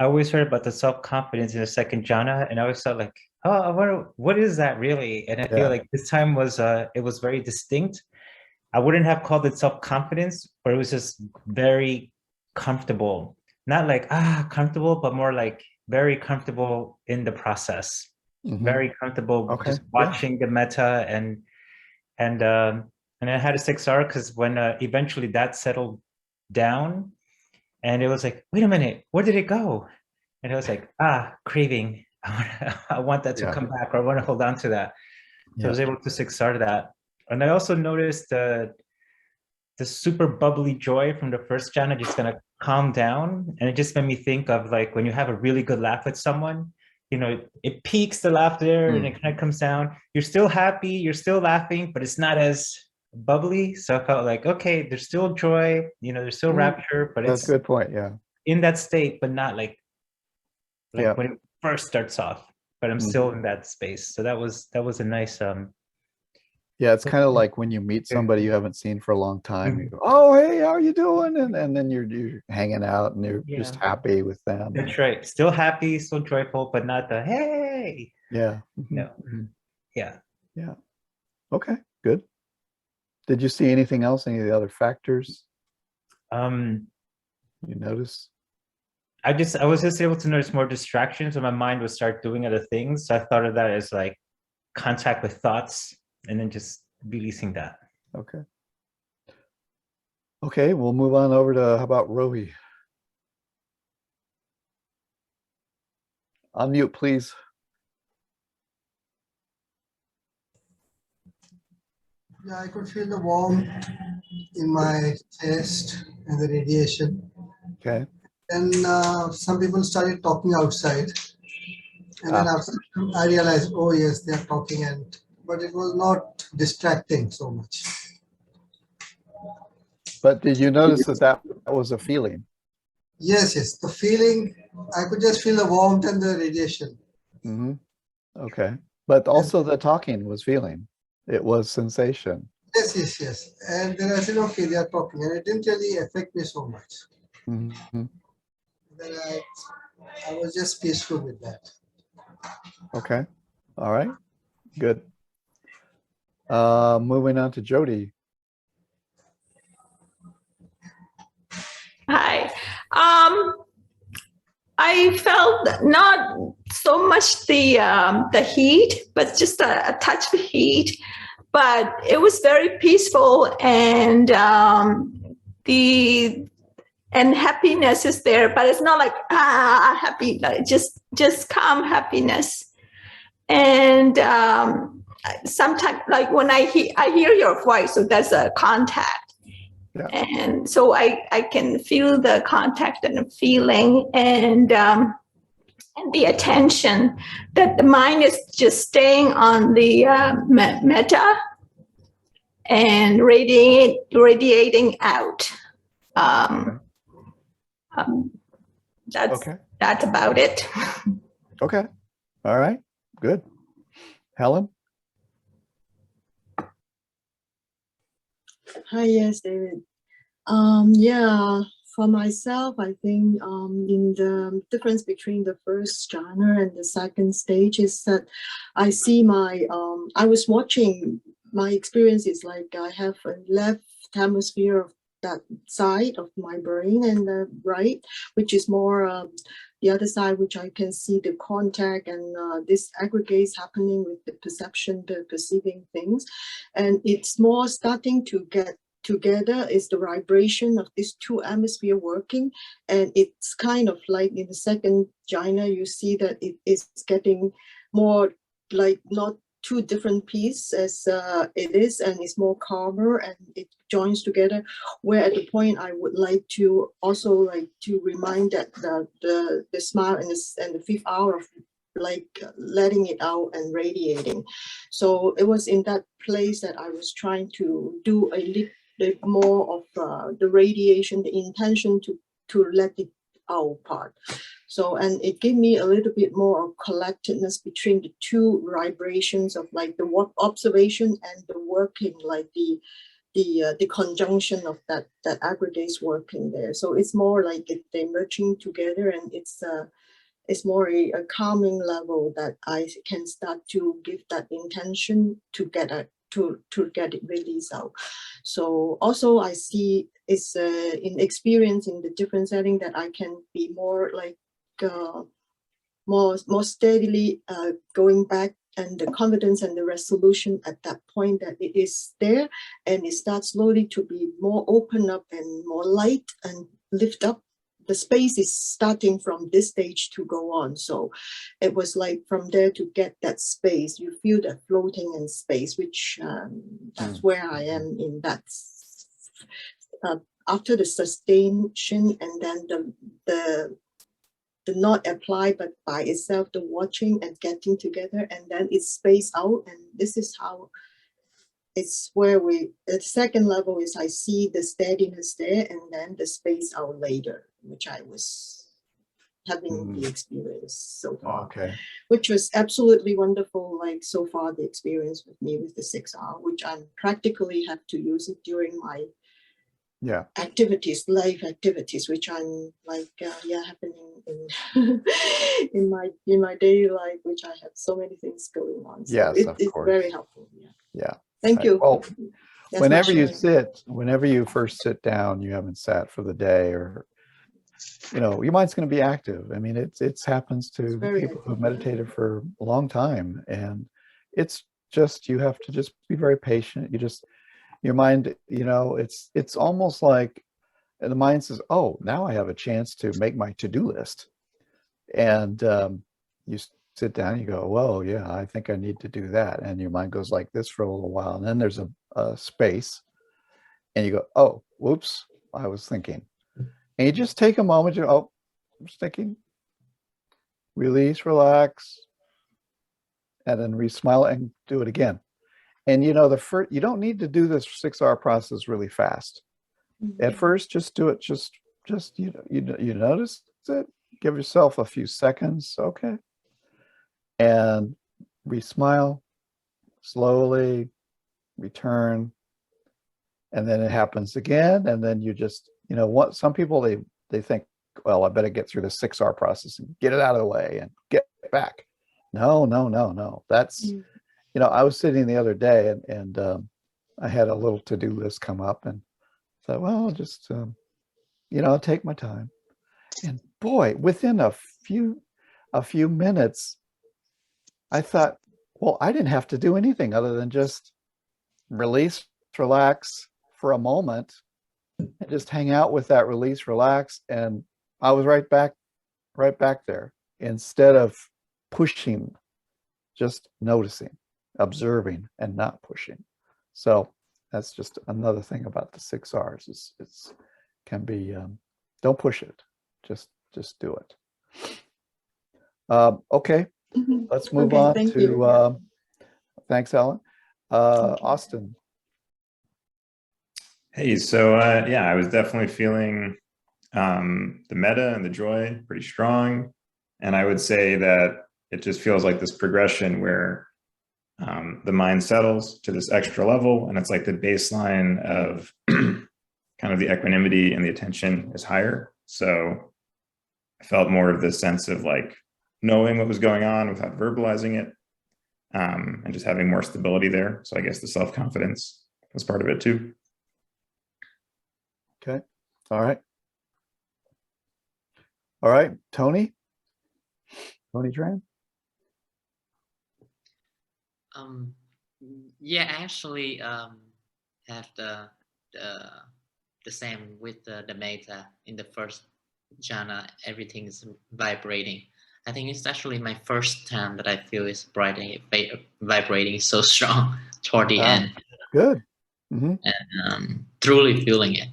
always heard about the self-confidence in the second jhana, and I always felt like, oh, I wonder what is that really? And I feel like this time was it was very distinct. I wouldn't have called it self-confidence, but it was just very comfortable. Not like comfortable, but more like very comfortable in the process. Very comfortable just watching the metta and I had a 6R because when eventually that settled down, and it was like, wait a minute, where did it go? And I was like, craving. I want that to come back, or I want to hold on to that. So I was able to 6R that. And I also noticed the super bubbly joy from the first jhana just gonna calm down. And it just made me think of like when you have a really good laugh with someone, you know, it peaks the laughter and it kind of comes down. You're still happy, you're still laughing, but it's not as bubbly. So I felt like, okay, there's still joy, you know, there's still rapture, but that's it's a good point. Yeah. In that state, but not like when it first starts off, but I'm still in that space. So that was a nice yeah, it's kind of like when you meet somebody you haven't seen for a long time. You go, oh, hey, how are you doing? And then you're hanging out and you're just happy with them. That's right. Still happy, still joyful, but not the hey. Yeah. No. Yeah. Yeah. Okay, good. Did you see anything else? Any of the other factors? You notice? I was just able to notice more distractions, and my mind would start doing other things. So I thought of that as like contact with thoughts, and then just releasing that. Okay. Okay, we'll move on over to, how about Rohi? Unmute, please. Yeah, I could feel the warmth in my chest and the radiation. Okay. Then some people started talking outside. And then after I realized, oh yes, they are talking, but it was not distracting so much. But did you notice that was a feeling? Yes, the feeling, I could just feel the warmth and the radiation. Okay. But also the talking was feeling. It was sensation. Yes. And then I said, okay, they are talking. And it didn't really affect me so much. Then I was just peaceful with that. Okay. All right. Good. Moving on to Jody. Hi. I felt not so much the heat, but just a touch of heat. But it was very peaceful, and happiness is there. But it's not like happy, like just calm happiness. And sometimes, like when I hear your voice, so that's a contact. Yeah. And so I can feel the contact and the feeling and the attention that the mind is just staying on the metta and radiating out. That's about it. Okay. All right. Good. Helen? Hi, yes, David. Yeah, for myself, I think in the difference between the first jhana and the second stage is that I see I was watching, my experience is like I have a left hemisphere of that side of my brain and the right, which is more the other side, which I can see the contact and this aggregates happening with the perception, the perceiving things. And it's more starting to get together is the vibration of these two hemispheres working. And it's kind of like in the second jhana, you see that it is getting more like not two different pieces as it is, and it's more calmer and it joins together. Where at the point I would like to also like to remind that the smile and the fifth hour of like letting it out and radiating. So it was in that place that I was trying to do a little bit more of the radiation, the intention to let it out part. So, and it gave me a little bit more of collectedness between the two vibrations of like the observation and the working, like the conjunction of that aggregates working there. So it's more like they're merging together, and it's more a calming level that I can start to give that intention to get it released out. So also I see it's in experience in the different setting that I can be more like more steadily going back, and the confidence and the resolution at that point that it is there, and it starts slowly to be more open up and more light and lift up. The space is starting from this stage to go on. So it was like from there to get that space, you feel that floating in space, which that's where I am in that. After the sustain and then the not apply, but by itself, the watching and getting together, and then it's spaced out. And this is how it's where the second level is I see the steadiness there, and then the space out later, which I was having the experience so far. Okay. Which was absolutely wonderful. Like so far the experience with me with the 6R, which I practically have to use it during my activities, life activities, which I'm like happening in in my daily life, which I have so many things going on. So yes, it's very helpful. Yeah. Thank you. Well, that's whenever you first sit down, you haven't sat for the day, or your mind's going to be active. I mean, it happens to people who've meditated for a long time, and it's just, you have to just be very patient. Your mind, it's almost like the mind says, oh, now I have a chance to make my to-do list. And you sit down, you go, whoa, yeah, I think I need to do that. And your mind goes like this for a little while. And then there's a space, and you go, oh, whoops, I was thinking. And you just take a moment to, oh, I'm just thinking, release, relax, and then smile and do it again. And you don't need to do this 6R process really fast. At first, just do it. Just you notice it. Give yourself a few seconds, okay, and smile slowly, return, and then it happens again. And then you just what some people they think, well, I better get through the 6R process and get it out of the way and get back. No. That's I was sitting the other day and I had a little to-do list come up, and thought, well, I'll just, I'll take my time. And boy, within a few minutes, I thought, well, I didn't have to do anything other than just release, relax for a moment, and just hang out with that release, relax. And I was right back there, instead of pushing, just noticing, observing, and not pushing. So that's just another thing about the 6Rs. It's can be, don't push it, just do it. Okay, let's move on to, thanks, Alan. Austin. Hey, so I was definitely feeling the metta and the joy pretty strong. And I would say that it just feels like this progression where the mind settles to this extra level, and it's like the baseline of kind of the equanimity and the attention is higher. So I felt more of this sense of like knowing what was going on without verbalizing it, and just having more stability there. So I guess the self-confidence was part of it too. Okay. All right. Tony Tran. Yeah, actually have the same with the metta. In the first jhana, everything is vibrating. I think it's actually my first time that I feel it's vibrating so strong toward the end. Good. And truly feeling it.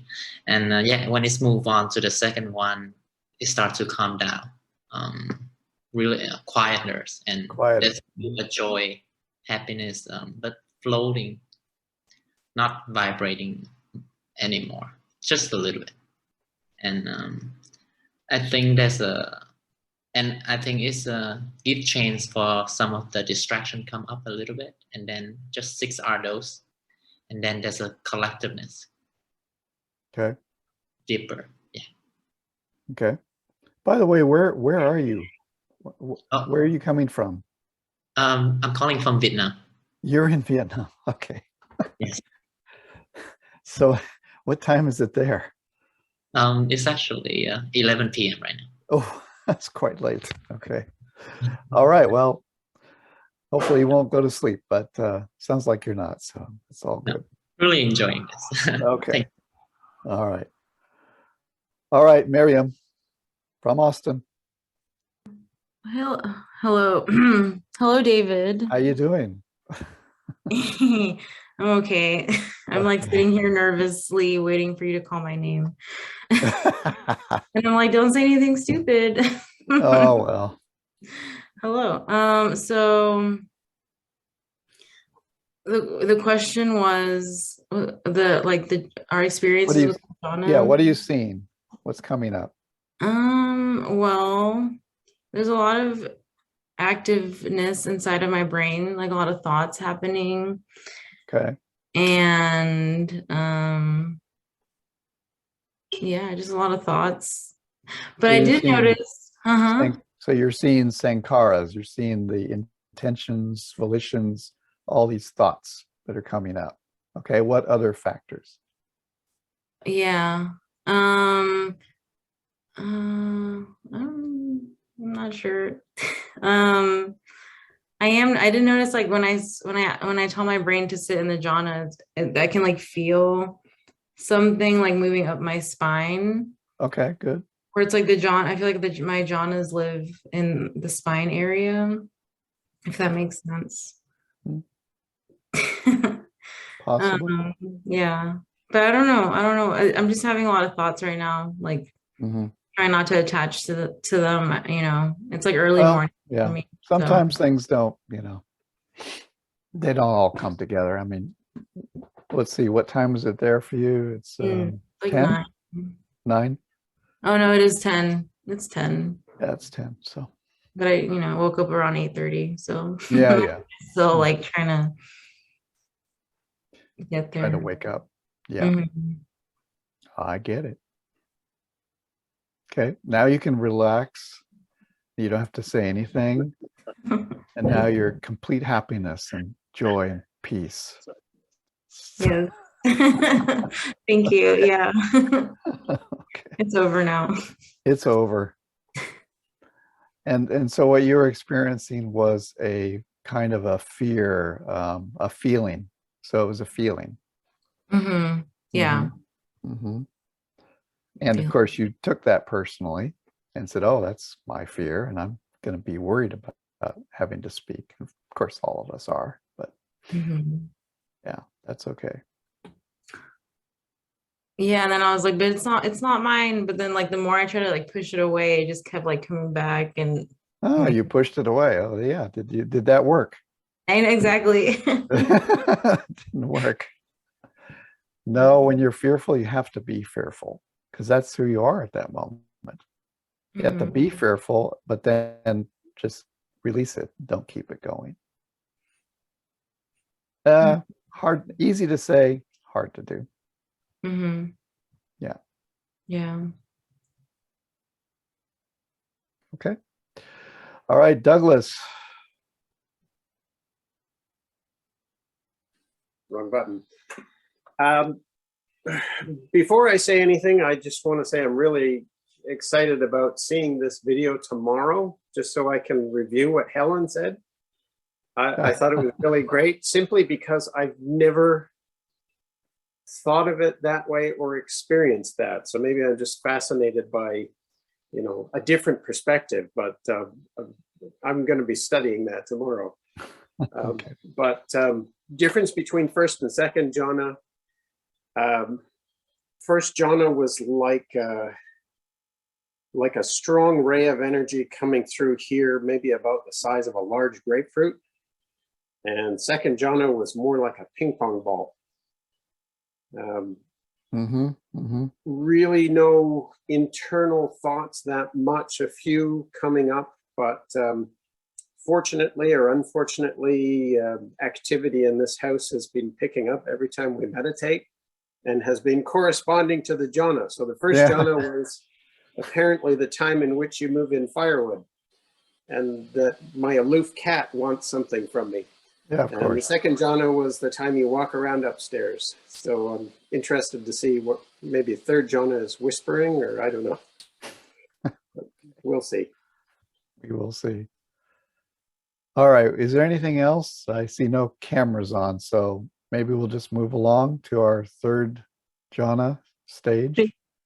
And yeah, when it's moved on to the second one, it starts to calm down. Really quietness and there's a joy, happiness, but floating, not vibrating anymore, just a little bit. And I think there's I think it's it changed for some of the distraction come up a little bit, and then just 6 are those, and then there's a collectiveness. Okay. Deeper, yeah. Okay. By the way, where are you? Where are you coming from? I'm calling from Vietnam. You're in Vietnam. Okay. Yes. So, what time is it there? It's actually 11 p.m. right now. Oh, that's quite late. Okay. All right. Well, hopefully you won't go to sleep, but sounds like you're not. So it's all good. No, really enjoying this. Okay. All right. All right, Miriam from Austin. Hello. Hello, David. How you doing? I'm okay. I'm like sitting here nervously waiting for you to call my name. And I'm like, don't say anything stupid. Oh, well. Hello. So the question was our experiences with Jhana. Yeah, what are you seeing? What's coming up? Well, there's a lot of activeness inside of my brain, like a lot of thoughts happening. Okay. And yeah, just a lot of thoughts. But I did notice, so you're seeing sankharas, you're seeing the intentions, volitions, all these thoughts that are coming up. Okay, what other factors? Yeah. I'm not sure. I did notice like when I tell my brain to sit in the jhana, I can like feel something like moving up my spine. Okay, good. Where it's like the jhana, I feel like my jhanas live in the spine area, if that makes sense. Possibly. Yeah, but I don't know. I'm just having a lot of thoughts right now, like trying not to attach to them. You know, it's like early morning for me. Sometimes things don't, they don't all come together. I mean, let's see, what time is it there for you? It's like 10? 9? Oh no, it is 10. It's 10. Yeah, it's 10. So, but I, woke up around 8:30. So yeah. So like trying to get there. Trying to wake up. Yeah. I get it. Okay, now you can relax. You don't have to say anything. And now you're complete happiness and joy and peace. Yes. Thank you. Yeah. Okay. It's over now. It's over. And so what you were experiencing was a kind of a fear, a feeling. So it was a feeling. Yeah. And of course you took that personally and said, oh, that's my fear. And I'm going to be worried about having to speak. Of course, all of us are, but yeah, that's okay. Yeah, and then I was like, but it's not mine. But then like the more I try to like push it away, it just kept like coming back. And oh, you pushed it away. Oh yeah, did that work? And exactly. It didn't work. No, when you're fearful, you have to be fearful because that's who you are at that moment. You have to be fearful, but then just release it. Don't keep it going. Hard, easy to say, hard to do. Yeah. Yeah. Okay. All right, Douglas. Wrong button. Before I say anything, I just want to say I'm really excited about seeing this video tomorrow, just so I can review what Helen said. I thought it was really great, simply because I've never thought of it that way or experienced that. So maybe I'm just fascinated by, you know, a different perspective, but I'm going to be studying that tomorrow. Okay. But difference between first and second jhana. First jhana was like a strong ray of energy coming through here, maybe about the size of a large grapefruit. And second jhana was more like a ping pong ball. Really no internal thoughts that much, a few coming up, but fortunately or unfortunately, activity in this house has been picking up every time we meditate and has been corresponding to the jhana. So the first jhana was apparently the time in which you move in firewood, and that my aloof cat wants something from me. Yeah, of and course. The second jhana was the time you walk around upstairs. So I'm interested to see what maybe a third jhana is whispering, or I don't know. We'll see. We will see. All right. Is there anything else? I see no cameras on, so maybe we'll just move along to our third jhana stage.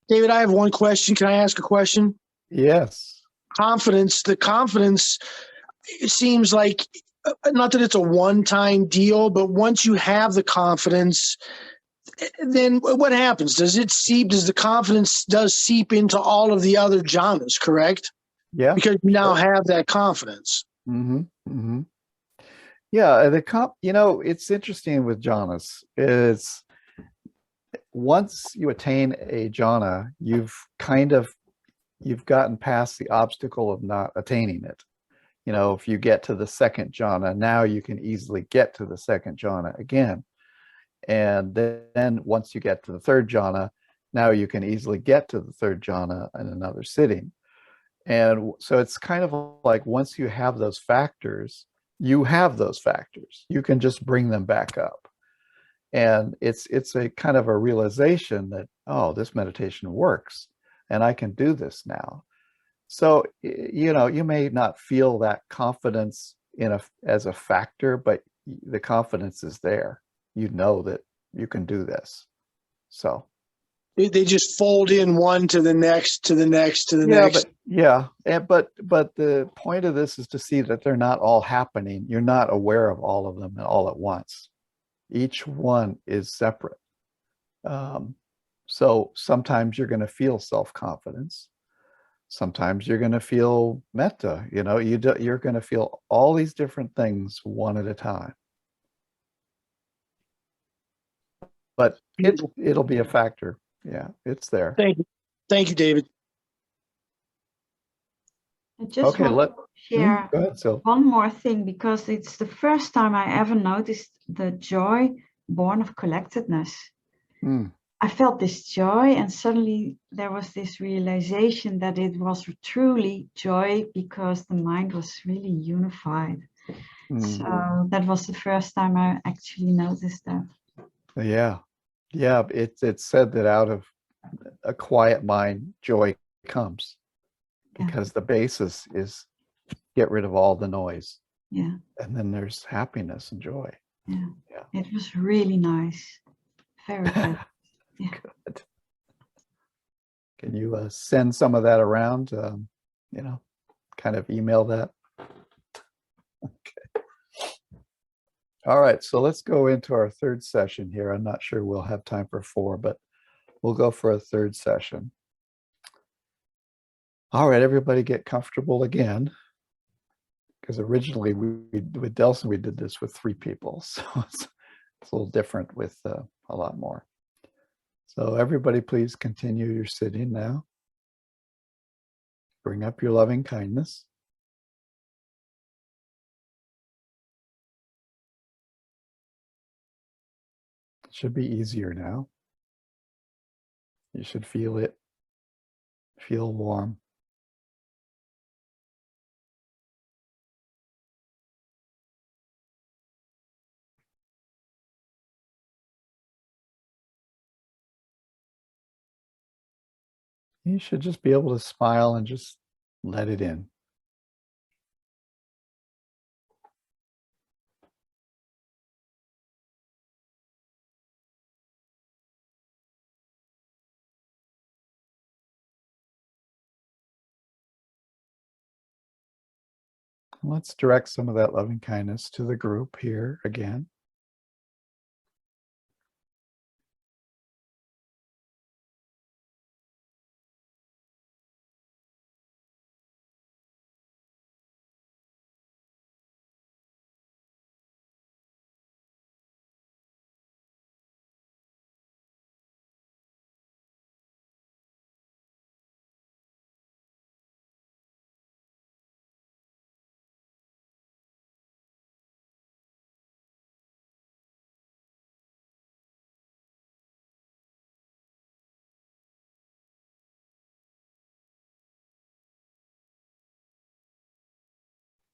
David, I have one question. Can I ask a question? Yes. Confidence. The confidence, it seems like, not that it's a one-time deal, but once you have the confidence, then what happens? Does the confidence seep into all of the other jhanas, correct? Yeah. Because you now have that confidence. Yeah, you know, it's interesting with jhanas. It's once you attain a jhana, you've gotten past the obstacle of not attaining it. You know, if you get to the second jhana, now you can easily get to the second jhana again. And then once you get to the third jhana, now you can easily get to the third jhana in another sitting. And so it's kind of like once you have those factors, you have those factors. You can just bring them back up. And it's a kind of a realization that, oh, this meditation works and I can do this now. So, you know, you may not feel that confidence as a factor, but the confidence is there. You know that you can do this. So they just fold in one to the next, to the next, to the next. But the point of this is to see that they're not all happening. You're not aware of all of them all at once. Each one is separate. So sometimes you're going to feel self-confidence. Sometimes you're going to feel metta. You know, you're going to feel all these different things one at a time. But it'll be a factor. Yeah, it's there. Thank you, David. I just want to share Go ahead, Sil. one more thing, because it's the first time I ever noticed the joy born of collectedness. I felt this joy, and suddenly there was this realization that it was truly joy because the mind was really unified. So that was the first time I actually noticed that. Yeah. It's said that out of a quiet mind, joy comes, because the basis is get rid of all the noise. Yeah. And then there's happiness and joy. Yeah. It was really nice. Very good. Yeah. Good. Can you send some of that around? You know, kind of email that. Okay. All right, so let's go into our third session here. I'm not sure we'll have time for 4, but we'll go for a third session. All right, everybody get comfortable again, because originally with Delson, we did this with 3 people. So it's a little different with a lot more. So everybody, please continue your sitting now. Bring up your loving kindness. It should be easier now. You should feel it. Feel warm. You should just be able to smile and just let it in. Let's direct some of that loving kindness to the group here again.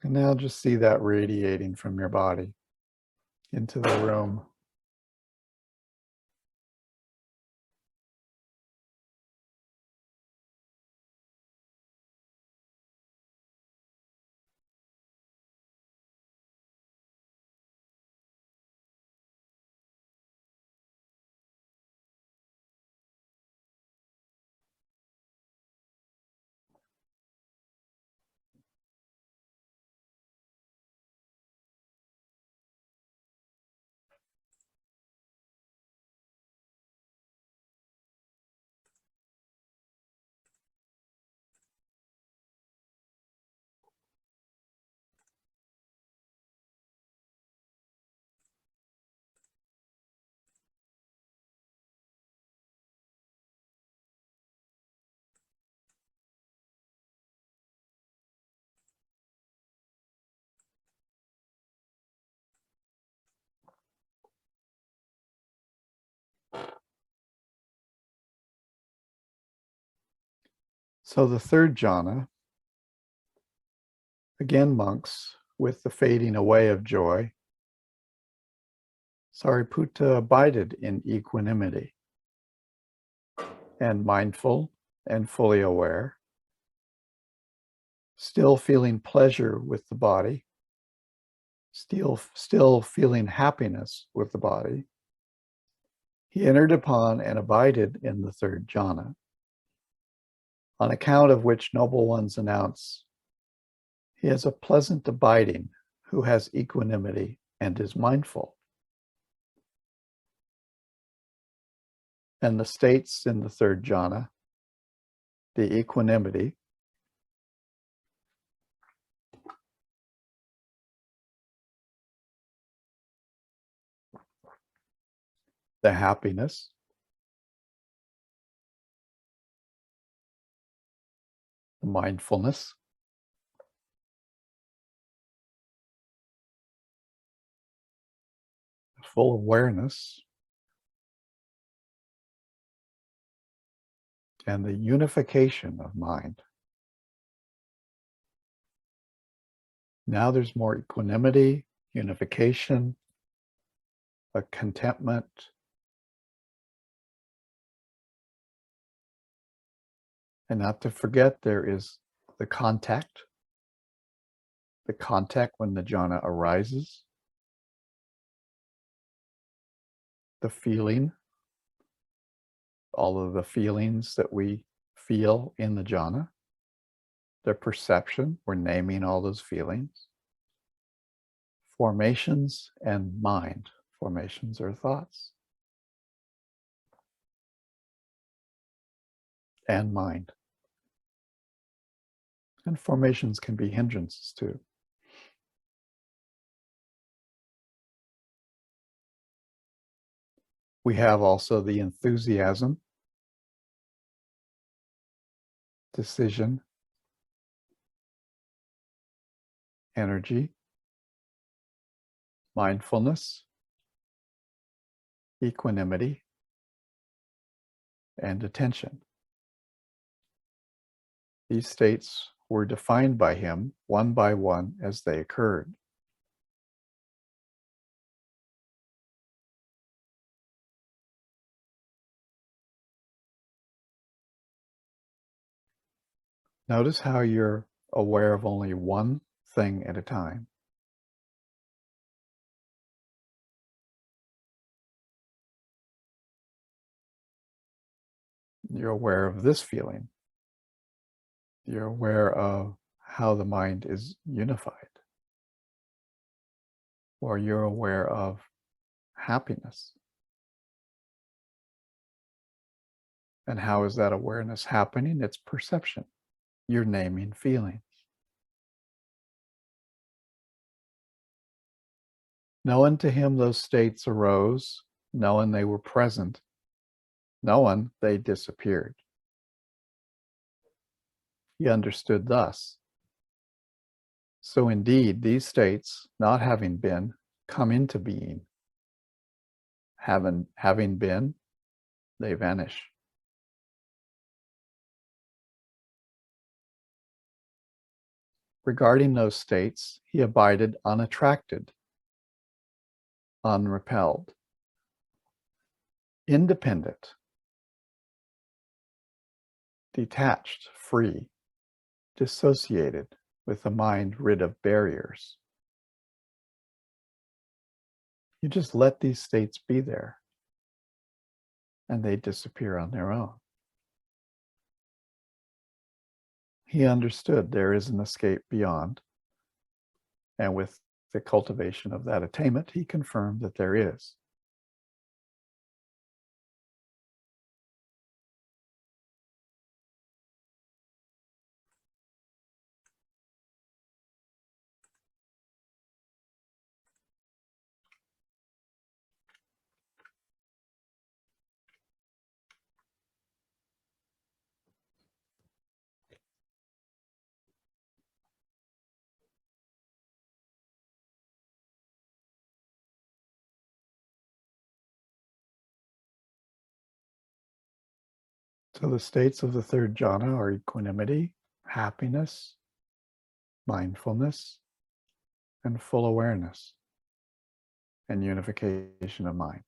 And now just see that radiating from your body into the room. So the third jhana, again monks, with the fading away of joy, Sariputta abided in equanimity and mindful and fully aware, still feeling pleasure with the body, still feeling happiness with the body. He entered upon and abided in the third jhana, on account of which noble ones announce, he is a pleasant abiding who has equanimity and is mindful. And the states in the third jhana, the equanimity, the happiness, the mindfulness, full awareness, and the unification of mind. Now there's more equanimity, unification, a contentment, and not to forget there is the contact when the jhana arises, the feeling, all of the feelings that we feel in the jhana, the perception, we're naming all those feelings, formations and mind. Formations are thoughts, and mind. And formations can be hindrances too. We have also the enthusiasm, decision, energy, mindfulness, equanimity, and attention. These states were defined by him one by one as they occurred. Notice how you're aware of only one thing at a time. You're aware of this feeling. You're aware of how the mind is unified. or you're aware of happiness. And how is that awareness happening? It's perception. You're naming feelings. Knowing to him those states arose, knowing they were present, knowing they disappeared. He understood thus. So indeed, these states, not having been, come into being. Having been, they vanish. Regarding those states, he abided unattracted, unrepelled, independent, detached, free, dissociated, with the mind rid of barriers. You just let these states be there, and they disappear on their own. He understood there is an escape beyond, and with the cultivation of that attainment, he confirmed that there is. So the states of the third jhana are equanimity, happiness, mindfulness, and full awareness, and unification of mind.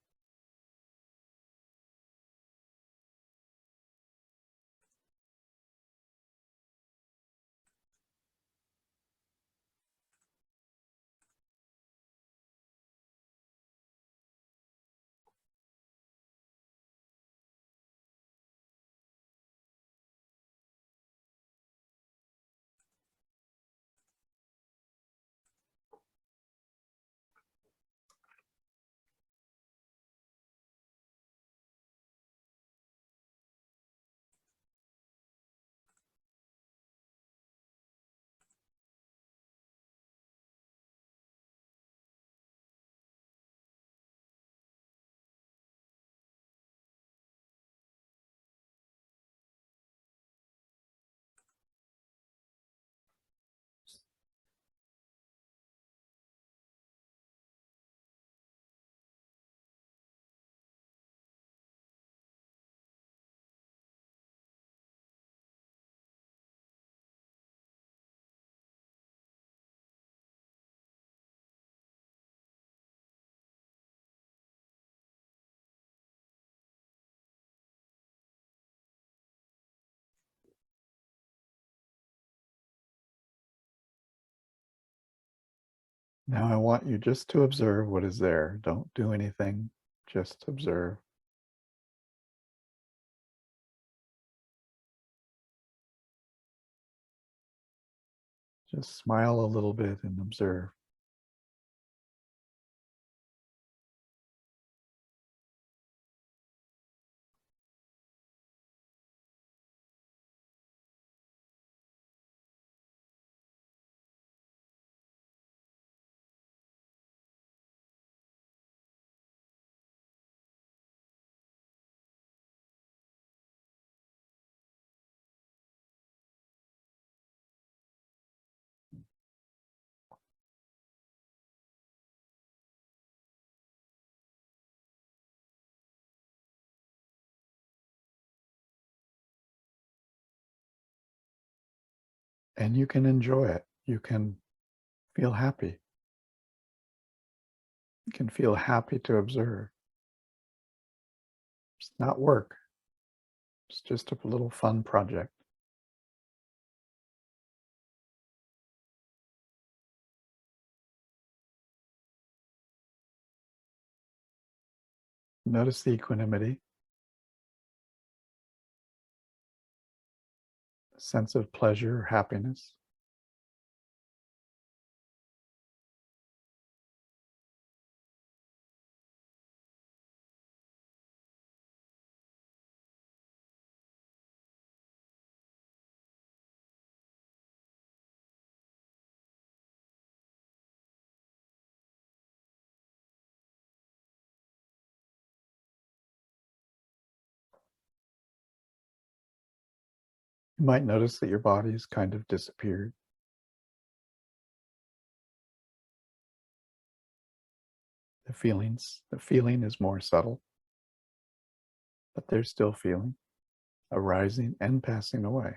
Now I want you just to observe what is there. Don't do anything, just observe. Just smile a little bit and observe. And you can enjoy it. You can feel happy. You can feel happy to observe. It's not work. It's just a little fun project. Notice the equanimity, sense of pleasure or happiness. You might notice that your body has kind of disappeared. The feeling is more subtle, but there's still feeling, arising and passing away.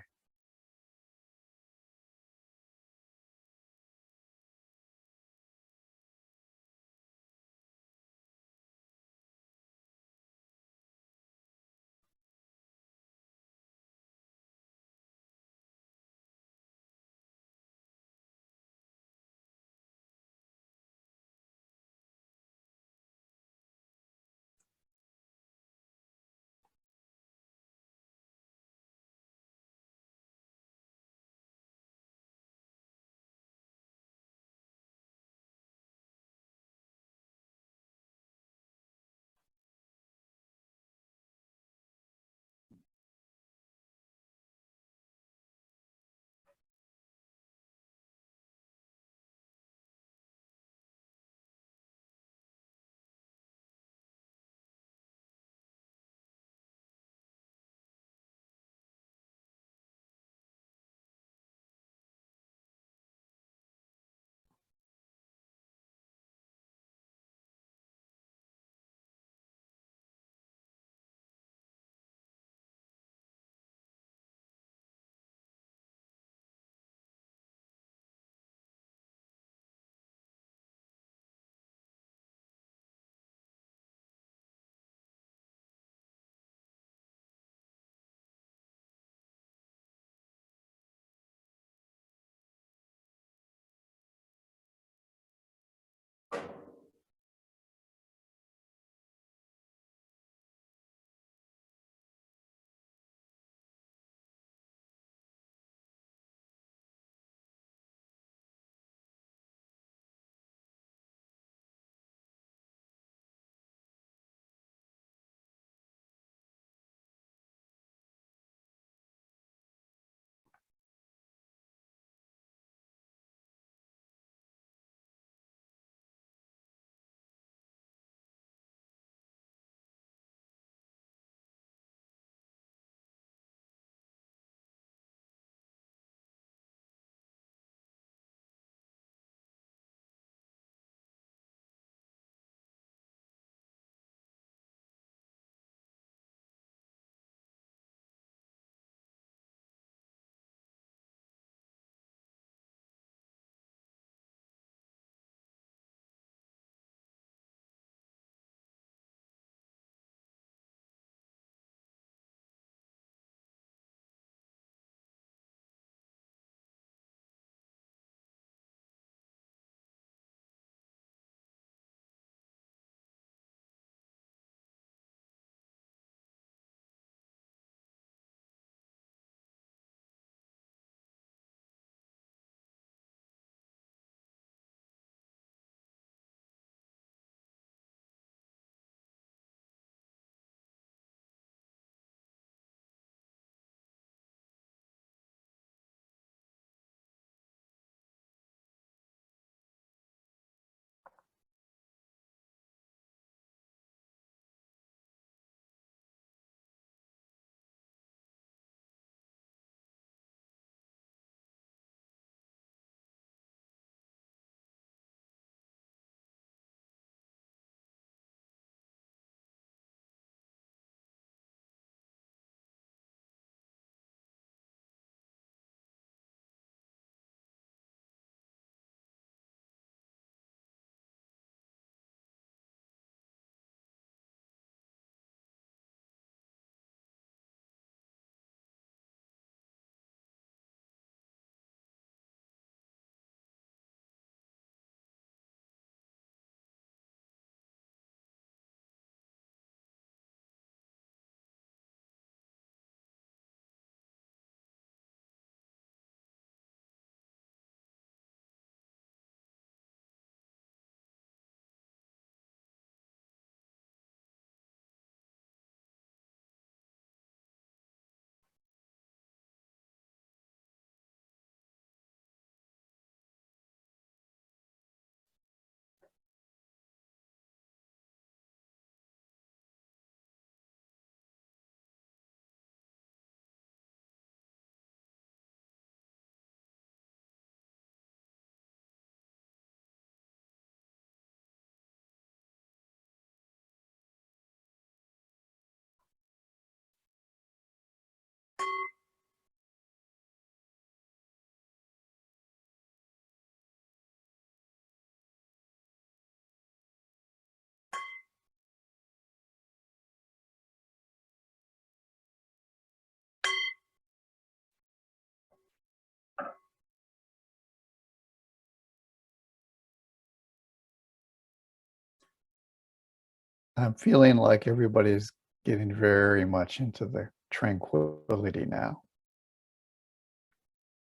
I'm feeling like everybody's getting very much into the tranquility now.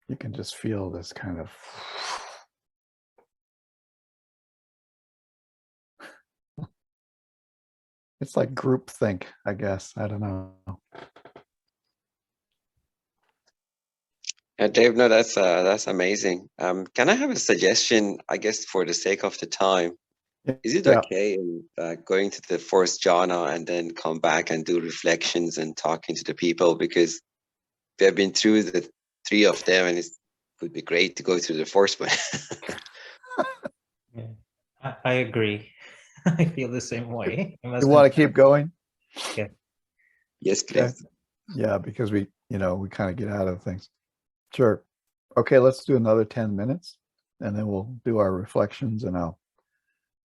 You can just feel this kind of it's like groupthink, I guess. I don't know. Yeah, Dave, no, that's amazing. Can I have a suggestion, I guess, for the sake of the time? Is it Yeah. okay going to the first jhana and then come back and do reflections and talking to the people? Because we have been through the 3 of them, and it would be great to go through the first one. Yeah, I agree. I feel the same way. You want to keep going? Yeah. Yes, please. Yeah, because we kind of get out of things. Sure. Okay, let's do another 10 minutes, and then we'll do our reflections, and I'll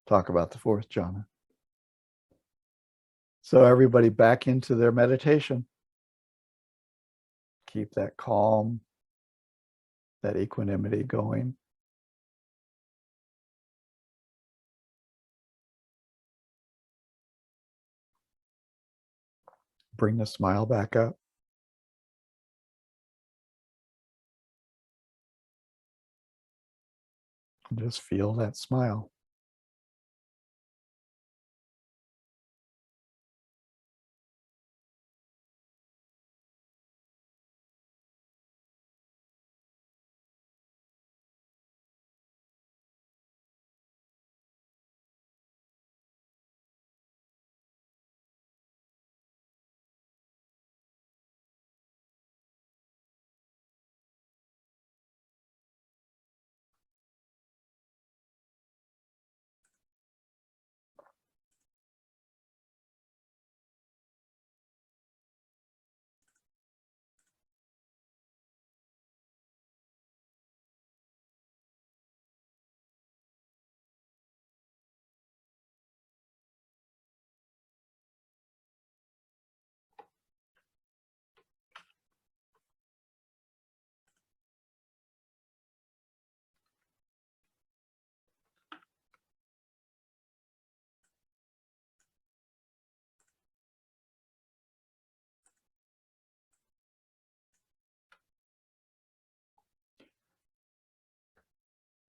talk about the 4th jhana. So everybody back into their meditation. Keep that calm, that equanimity going. Bring the smile back up. Just feel that smile.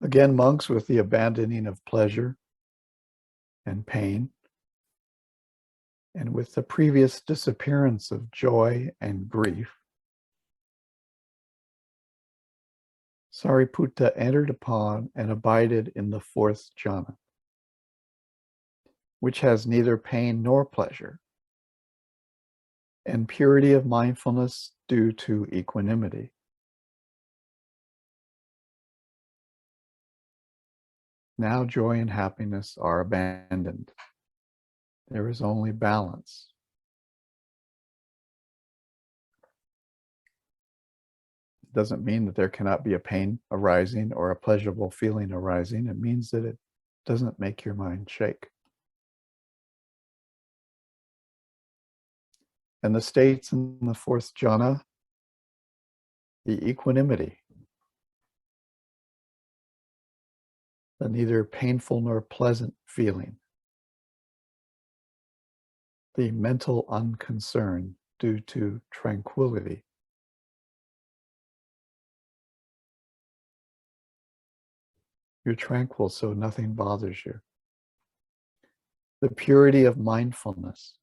Again, monks, with the abandoning of pleasure and pain, and with the previous disappearance of joy and grief, Sariputta entered upon and abided in the 4th jhana, which has neither pain nor pleasure, and purity of mindfulness due to equanimity. Now joy and happiness are abandoned. There is only balance. It doesn't mean that there cannot be a pain arising or a pleasurable feeling arising. It means that it doesn't make your mind shake. And the states in the 4th jhana, the equanimity, the neither painful nor pleasant feeling, the mental unconcern due to tranquility. You're tranquil, so nothing bothers you. The purity of mindfulness.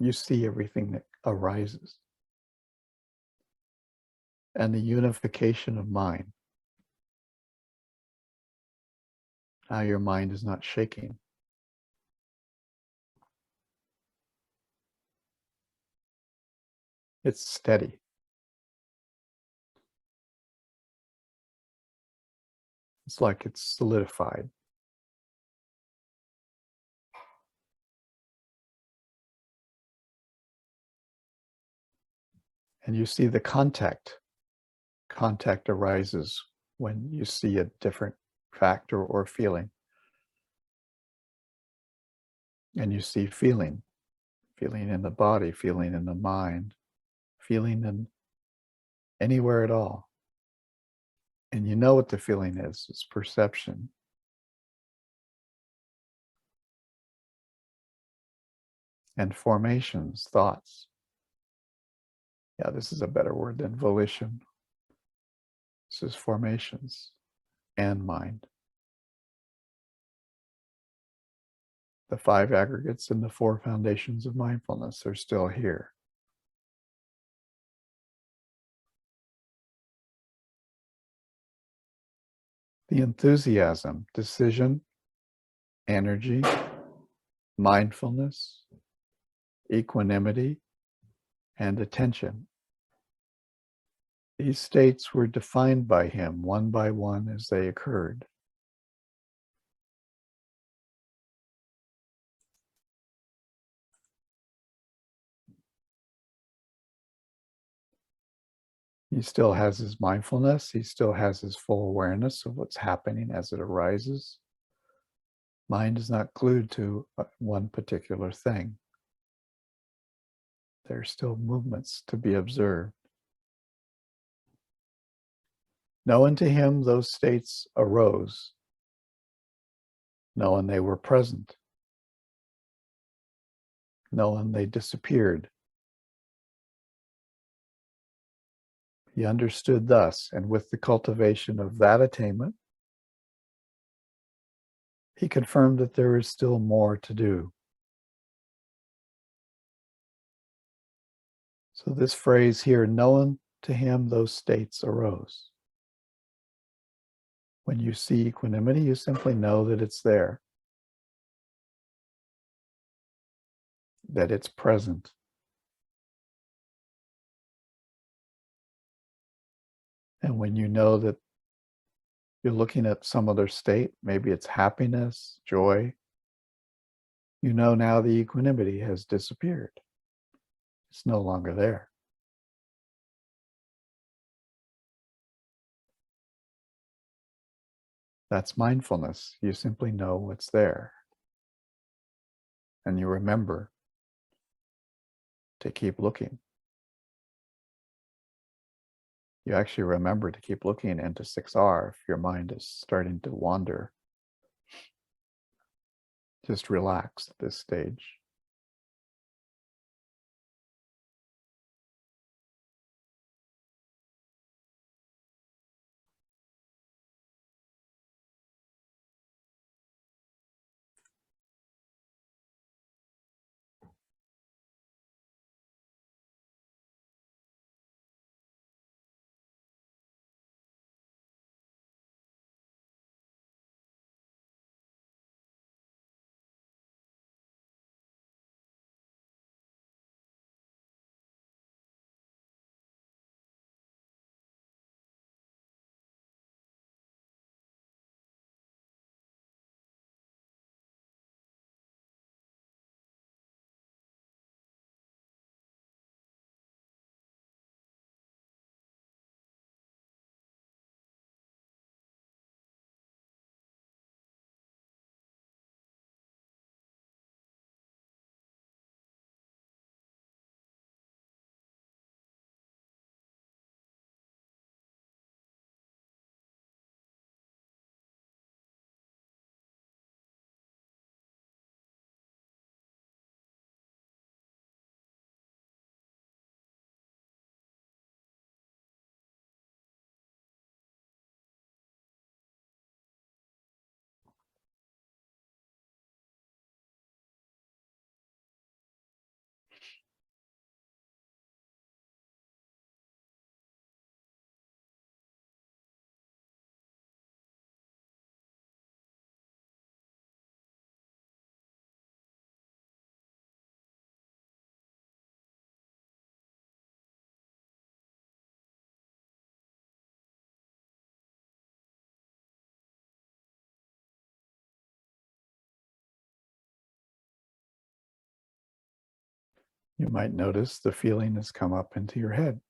You see everything that arises. And the unification of mind. Now your mind is not shaking. It's steady. It's like it's solidified. And you see the contact. Contact arises when you see a different fact or feeling. And you see feeling. Feeling in the body, feeling in the mind, feeling in anywhere at all. And you know what the feeling is. It's perception. and formations, thoughts. Yeah, this is a better word than volition. This is formations and mind. The 5 aggregates and the 4 foundations of mindfulness are still here. The enthusiasm, decision, energy, mindfulness, equanimity, and attention. These states were defined by him one by one as they occurred. He still has his mindfulness. He still has his full awareness of what's happening as it arises. Mind is not glued to one particular thing. There are still movements to be observed. Knowing to him those states arose, knowing they were present, knowing they disappeared. He understood thus, and with the cultivation of that attainment, he confirmed that there is still more to do. So this phrase here, knowing to him those states arose. When you see equanimity, you simply know that it's there, that it's present. And when you know that you're looking at some other state, maybe it's happiness, joy, you know now the equanimity has disappeared. It's no longer there. That's mindfulness. You simply know what's there. And you remember to keep looking. You actually remember to keep looking into 6R if your mind is starting to wander. Just relax at this stage. You might notice the feeling has come up into your head.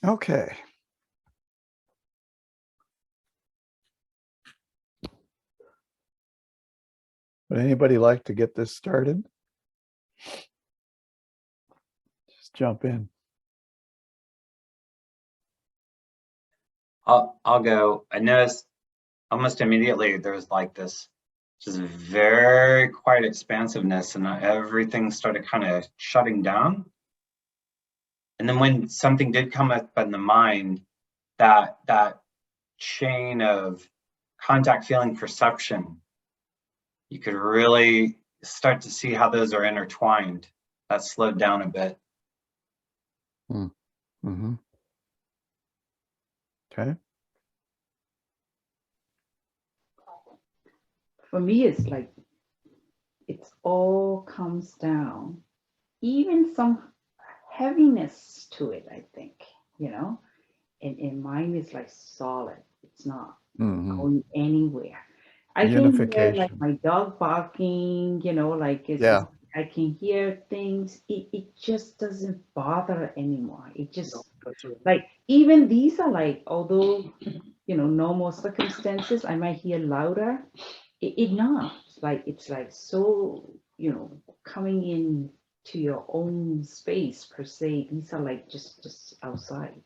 Okay. Would anybody like to get this started? Just jump in. I'll go. I noticed almost immediately there was like this just very quiet expansiveness, and everything started kind of shutting down. And then when something did come up in the mind, that chain of contact, feeling, perception, you could really start to see how those are intertwined. That slowed down a bit. Mm-hmm. Okay. For me, it's like it's all comes down, even some heaviness to it, I think, you know, and mine is like solid. It's not going anywhere. I can hear like my dog barking, you know, like it's just, I can hear things. It just doesn't bother anymore. It just like, even these are like, although, you know, normal circumstances, I might hear louder. It not like, it's like so, you know, coming in to your own space per se. These are like just outside.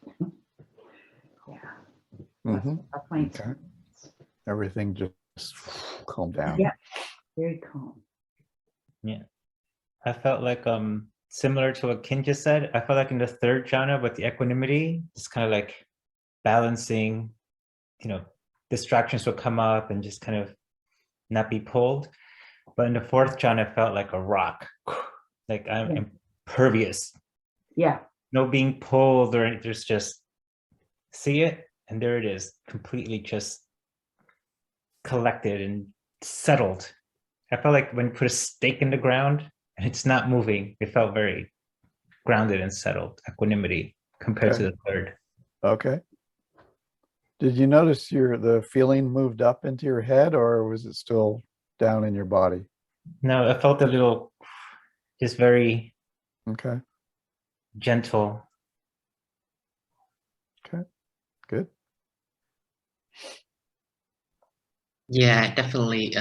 Yeah. That's my experience. Everything just calm down. Yeah, very calm. Yeah, I felt like similar to what Kin just said. I felt like in the third jhana with the equanimity, it's kind of like balancing, you know, distractions will come up and just kind of not be pulled. But in the fourth jhana, I felt like a rock, like I'm impervious. Yeah. No being pulled or anything. There's just see it, and there it is, completely just collected and settled. I felt like when you put a stake in the ground and it's not moving, it felt very grounded and settled, equanimity compared to the third. Okay. Did you notice the feeling moved up into your head, or was it still down in your body? No, I felt a little, just very gentle. Okay, good. Yeah, definitely.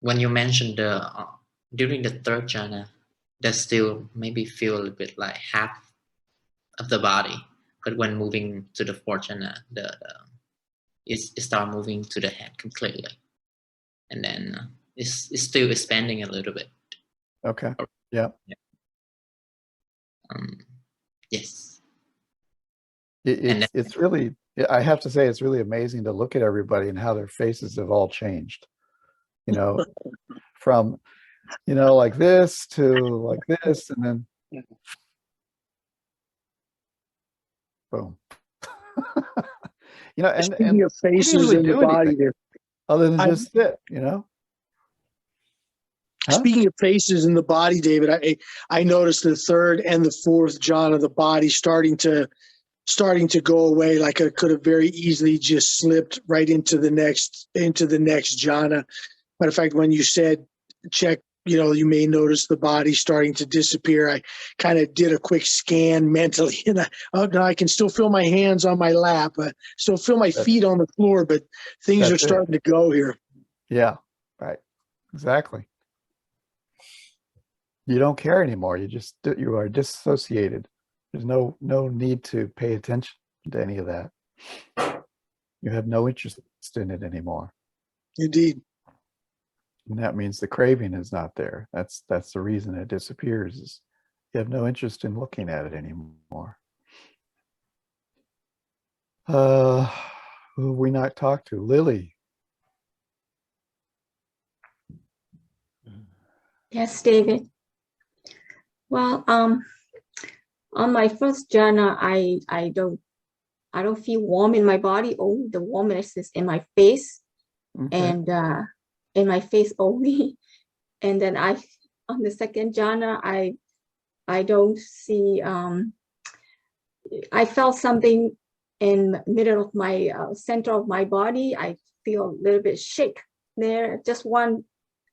When you mentioned the during the third jhana, that still maybe feel a little bit like half of the body, but when moving to the fourth jhana, it start moving to the head completely, and then it's still expanding a little bit. Okay. Yeah. Yes. It's really, I have to say, it's really amazing to look at everybody and how their faces have all changed. You know, from, you know, like this to like this, and then boom. You know, and speaking of faces in the body there, other than just sit, you know. Speaking of faces in the body, David, I noticed the third and the fourth jhana of the body starting to go away. Like it could have very easily just slipped right into the next jhana. Matter of fact, when you said check, you know, you may notice the body starting to disappear. I kind of did a quick scan mentally, and I can still feel my hands on my lap, still feel my feet on the floor, but things are starting to go here. Yeah, right. Exactly. You don't care anymore. You are disassociated. There's no need to pay attention to any of that. You have no interest in it anymore. Indeed. And that means the craving is not there. That's the reason it disappears, is you have no interest in looking at it anymore. Who have we not talked to? Lily. Yes, David. Well, on my first jhana, I don't feel warm in my body. Oh, the warmness is in my face, and in my face only. And then on the second jhana, I don't see. I felt something in the middle of my center of my body. I feel a little bit shake there, just one,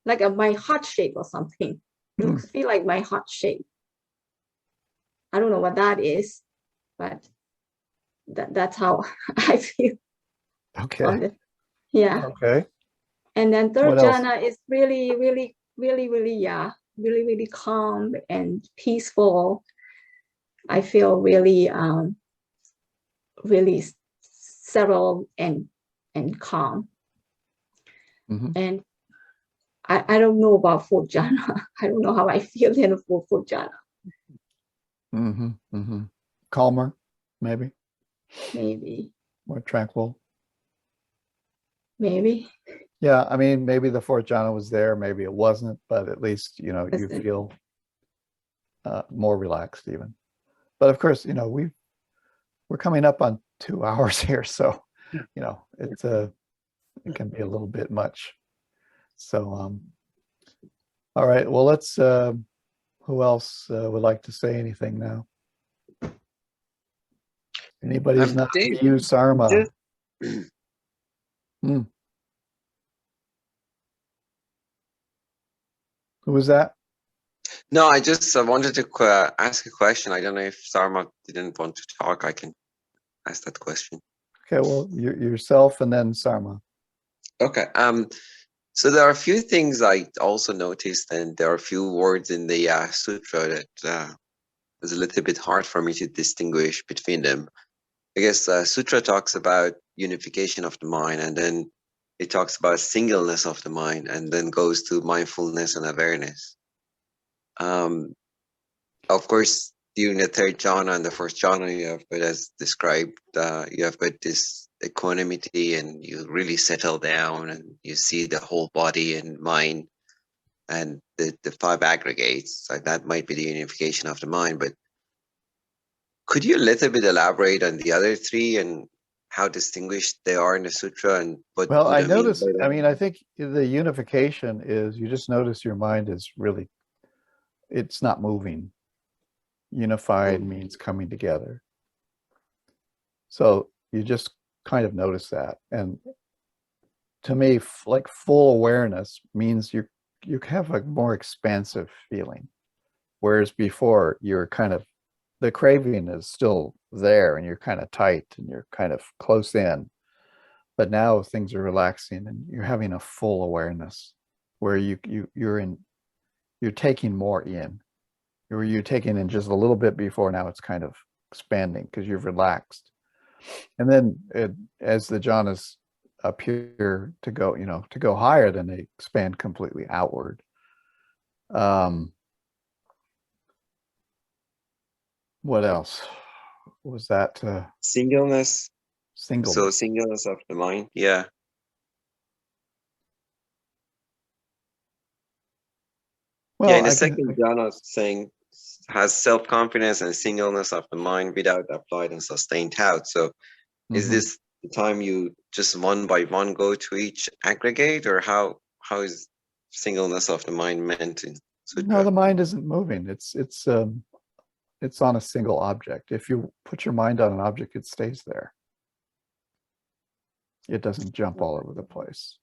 like my heart shape or something. It looks feel like my heart shape. I don't know what that is. but that's how I feel. Okay. Yeah. Okay. And then third What else? jhana is really, really, really, really, yeah, really, really calm and peaceful. I feel really, really settled and calm. Mm-hmm. And I don't know about fourth jhana. I don't know how I feel in fourth jhana. Mm-hmm. Mm-hmm. Calmer, maybe. Maybe. More tranquil. Maybe. Yeah, I mean, maybe the fourth jhana was there, maybe it wasn't, but at least, you know, you feel more relaxed even. But of course, you know, we're coming up on 2 hours here, so you know, it can be a little bit much. So all right, well, let's who else would like to say anything now? Anybody's not you, Sarma. Hmm. Who was that? No, I wanted to ask a question. I don't know if Sarma didn't want to talk. I can ask that question. Okay, well, yourself and then Sarma. Okay. So there are a few things I also noticed, and there are a few words in the sutra that was a little bit hard for me to distinguish between them. I guess sutra talks about unification of the mind, and then it talks about singleness of the mind, and then goes to mindfulness and awareness. Of course, during the third jhana and the first jhana, you have got, as described, you have got this equanimity, and you really settle down, and you see the whole body and mind, and the 5 aggregates. Like that might be the unification of the mind. But could you a little bit elaborate on the other 3 and how distinguished they are in the sutra? And what? Well, I noticed. I mean, I think the unification is you just notice your mind is really, it's not moving. Unified means coming together. So you just kind of notice that. And to me, like full awareness means you have a more expansive feeling. Whereas before you're kind of, the craving is still there and you're kind of tight and you're kind of close in. But now things are relaxing and you're having a full awareness where you're taking more in. You're taking in just a little bit before, now it's kind of expanding because you've relaxed. And then as the jhanas appear to go, you know, to go higher, then they expand completely outward. What else was that? Singleness. Singleness. So singleness of the mind. Yeah. Well, yeah, in the second jhana, saying has self-confidence and singleness of the mind without applied and sustained doubt. So is this the time you just one by one go to each aggregate, or how is singleness of the mind meant in sutra? No, the mind isn't moving. It's on a single object. If you put your mind on an object, it stays there. It doesn't jump all over the place.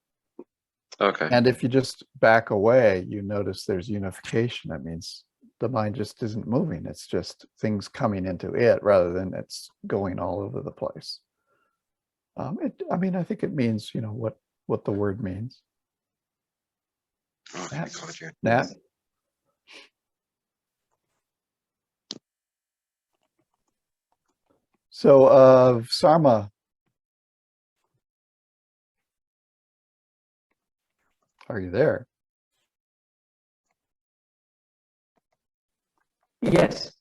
Okay. And if you just back away, you notice there's unification. That means the mind just isn't moving. It's just things coming into it rather than it's going all over the place. I mean, I think it means, you know, what the word means. Okay, got you. Nat? So, Sarma, are you there? Yes.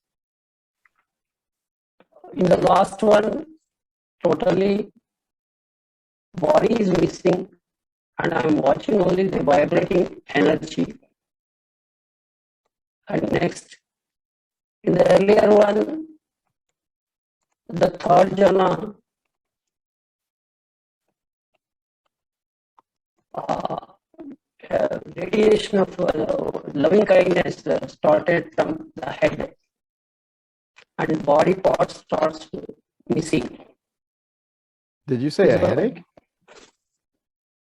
In the last one, totally body is missing, and I'm watching only the vibrating energy. And next, in the earlier one, the third jhana, radiation of loving kindness started from the head, and body parts starts missing. Did you say a headache?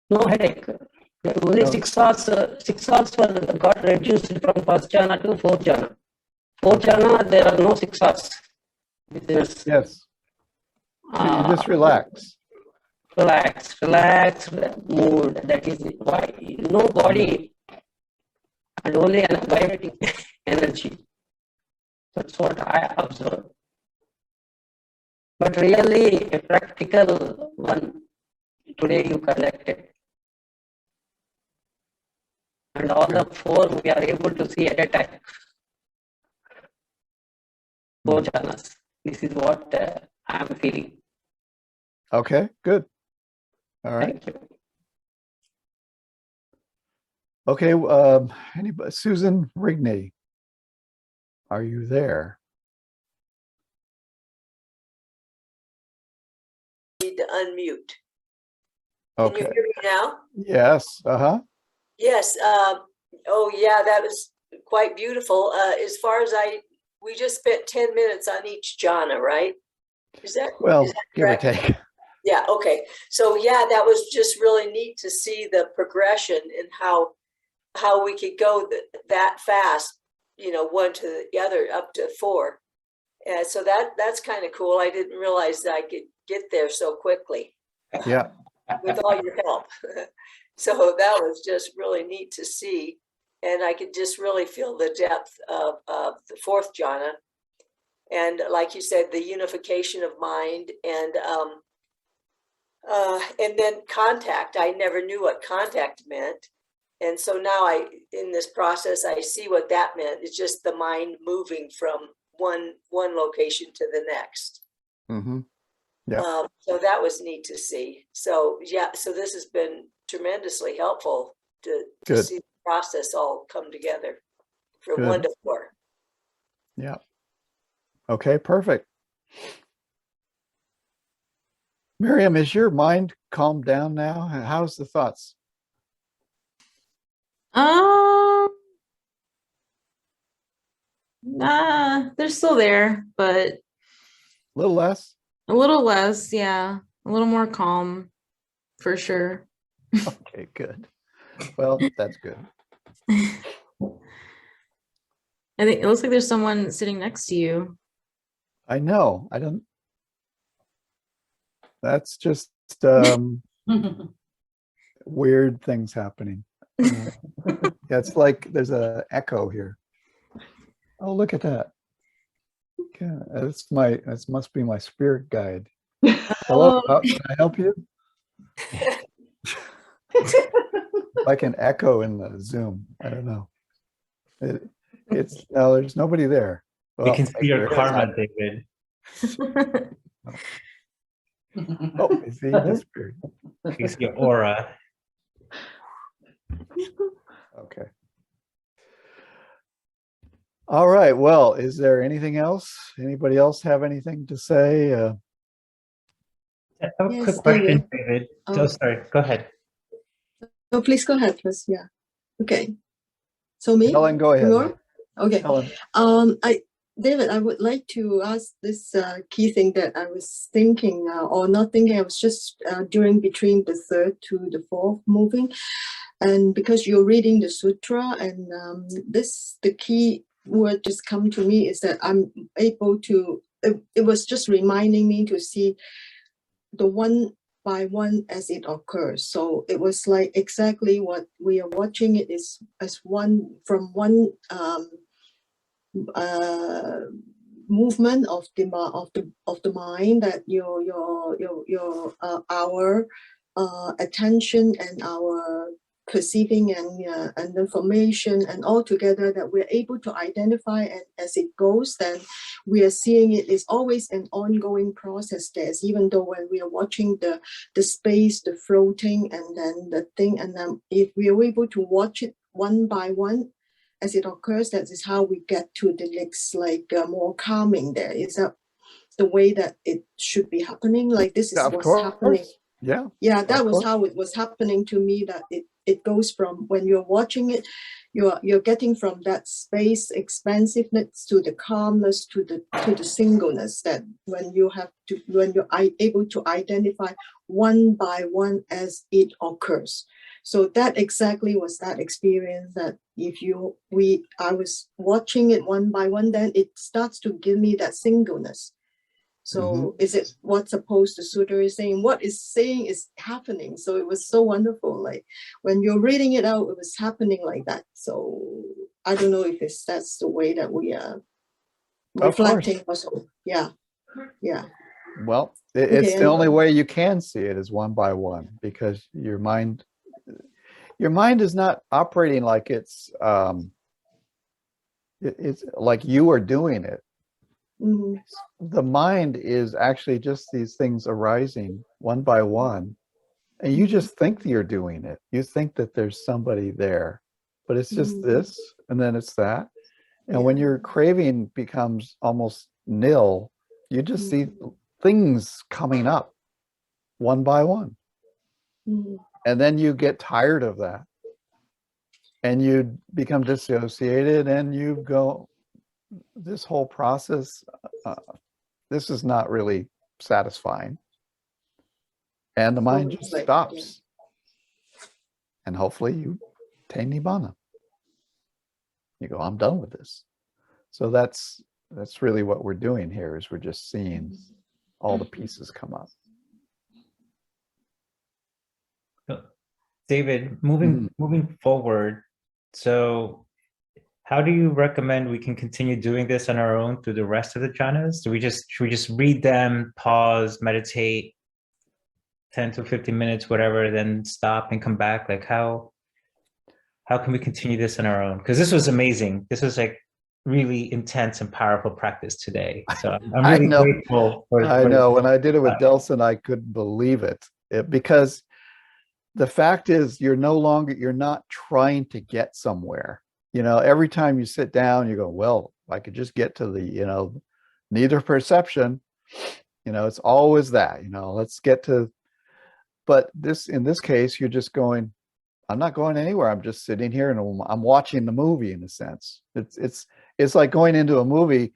No headache. Only 6 hours. 6 hours got reduced from first jhana to fourth jhana. Fourth jhana, there are no 6 hours. This, yes. So you just relax. Relaxed mood. That is why no body and only an vibrating energy. That's what I observed. But really, a practical one today you collected. And all the four we are able to see at a time. 4 jhanas. This is what I'm feeling. Okay, good. All right. Thank you. Okay, anybody, Susan Rigney, are you there? Need to unmute. Okay. Can you hear me now? Yes. Uh-huh. Yes. Oh, yeah, that was quite beautiful. As far as we just spent 10 minutes on each jhana, right? Is that give or correct? take. Yeah, okay. So yeah, that was just really neat to see the progression and how we could go that fast, you know, one to the other up to 4. And so that's kind of cool. I didn't realize that I could get there so quickly. Yeah. With all your help. So that was just really neat to see. And I could just really feel the depth of the 4th jhana. And like you said, the unification of mind and then contact. I never knew what contact meant. And so now in this process, I see what that meant. It's just the mind moving from one location to the next. Mm-hmm. Yeah. So that was neat to see. So yeah, so this has been tremendously helpful to see the process all come together from 1 to 4. Yeah. Okay, perfect. Miriam, is your mind calmed down now? How's the thoughts? Nah, they're still there, but a little less. A little less, yeah. A little more calm, for sure. Okay, good. Well, that's good. I think it looks like there's someone sitting next to you. I know. I don't. That's just weird things happening. Yeah, it's like there's an echo here. Oh, look at that. Okay, that must be my spirit guide. Hello, can I help you? Like an echo in the Zoom. I don't know. It's no, there's nobody there. Well, we can see your karma, David. Oh, I see the spirit. We see your aura. Okay. All right. Well, is there anything else? Anybody else have anything to say? I have a quick question, David. Oh, sorry. Go ahead. No, please go ahead first. Yeah. Okay. So me? Helen, go ahead. More? Okay. Helen. David, I would like to ask this key thing that I was thinking, or not thinking. I was just during between the 3rd to the 4th moving, and because you're reading the sutra, and the key word just come to me is that I'm able to. It was just reminding me to see the one by one as it occurs. So it was like exactly what we are watching. It is as one from one. Movement of the mind, that our attention and our perceiving and information and all together, that we're able to identify, and as it goes, then we are seeing it is always an ongoing process. There's even though when we are watching the space, the floating, and then the thing, and then if we are able to watch it one by one as it occurs, that is how we get to the next, like more calming. There is the way that it should be happening. Like this is what's happening. Yeah. Yeah, that was how it was happening to me. That it goes from when you're watching it, you're getting from that space expansiveness to the calmness to the singleness. That when you're able to identify one by one as it occurs. So that exactly was that experience, that I was watching it one by one, then it starts to give me that singleness. So is it what's supposed to Sutta is saying? What is saying is happening. So it was so wonderful. Like when you're reading it out, it was happening like that. So I don't know if that's the way that we are reflecting also. Yeah. Yeah. Well, it's the only way you can see it is one by one, because your mind is not operating like it's like you are doing it. The mind is actually just these things arising one by one, and you just think that you're doing it. You think that there's somebody there, but it's just this, and then it's that. And when your craving becomes almost nil, you just see things coming up one by one. And then you get tired of that, and you become dissociated, and you go, this whole process, this is not really satisfying. And the mind just stops. And hopefully you attain Nibbana. You go, I'm done with this. So that's really what we're doing here, is we're just seeing all the pieces come up. David, moving forward, so how do you recommend we can continue doing this on our own through the rest of the jhanas? Should we just read them, pause, meditate 10 to 15 minutes, whatever, then stop and come back? Like how can we continue this on our own? Because this was amazing. This was like really intense and powerful practice today. So I'm really grateful for I know. When I did it with Delson, I couldn't believe it, because the fact is you're not trying to get somewhere. Every time you sit down, you go, well, I could just get to the, neither perception, it's always that, let's get to, but in this case, you're just going, I'm not going anywhere. I'm just sitting here and I'm watching the movie in a sense. It's like going into a movie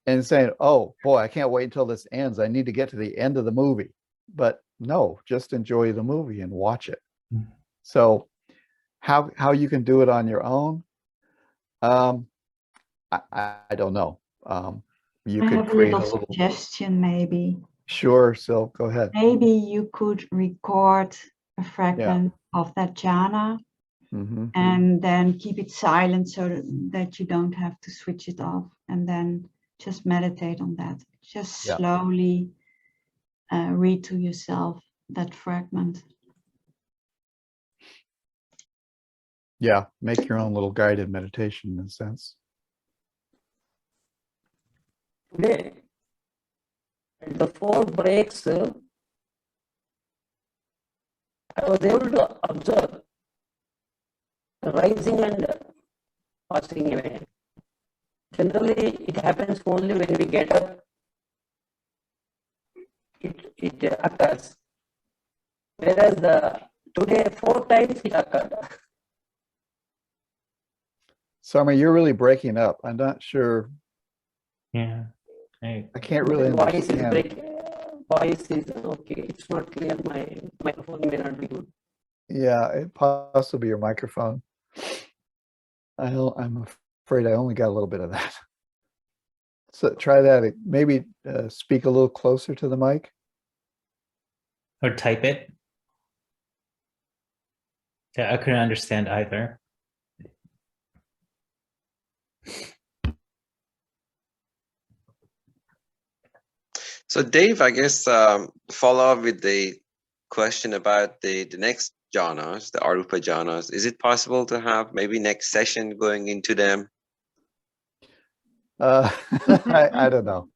and saying, oh boy, I can't wait until this ends. I need to get to the end of the movie. But no, just enjoy the movie and watch it. So how you can do it on your own, I don't know. You I could have create a little suggestion, maybe. Sure, so go ahead. Maybe you could record a fragment of that jhana and then keep it silent so that you don't have to switch it off, and then just meditate on that. Just slowly read to yourself that fragment. Yeah, make your own little guided meditation in a sense. Today, at the 4 breaks, I was able to observe rising and passing away. Generally, it happens only when we get up. It occurs. Whereas today, 4 times it occurred. Summer, you're really breaking up. I'm not sure. Yeah. I can't really understand. Voice is okay. It's not clear. My microphone may not be good. Yeah, it possibly your microphone. I'm afraid I only got a little bit of that. So try that. Maybe speak a little closer to the mic. Or type it. Yeah, I couldn't understand either. So Dave, I guess follow up with the question about the next jhanas, the arupa jhanas. Is it possible to have maybe next session going into them? I don't know.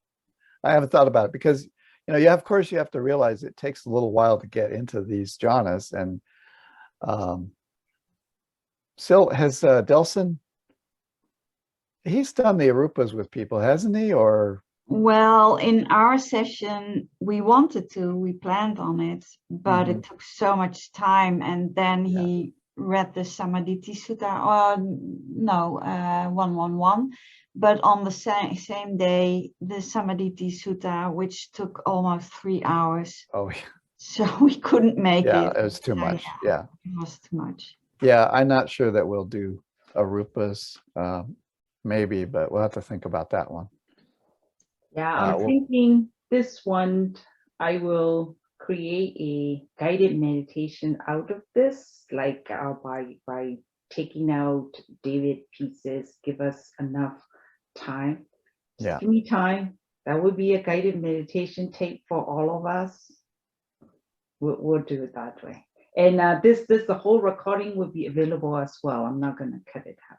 I haven't thought about it, because of course you have to realize it takes a little while to get into these jhanas. And still, has Delson, he's done the arupas with people, hasn't he? Or well, in our session, we wanted to, we planned on it, but it took so much time. And then he read the Samadhi Sutta, or no, 111. But on the same day, the Samadhi Sutta, which took almost 3 hours. Oh, yeah. So we couldn't make it. Yeah, it was too much. Yeah. It was too much. Yeah, I'm not sure that we'll do arupas, maybe, but we'll have to think about that one. Yeah, I'm thinking this one, I will create a guided meditation out of this, like by taking out David pieces, give us enough time. Yeah. Give me time. That would be a guided meditation tape for all of us. We'll do it that way. And the whole recording will be available as well. I'm not going to cut it out.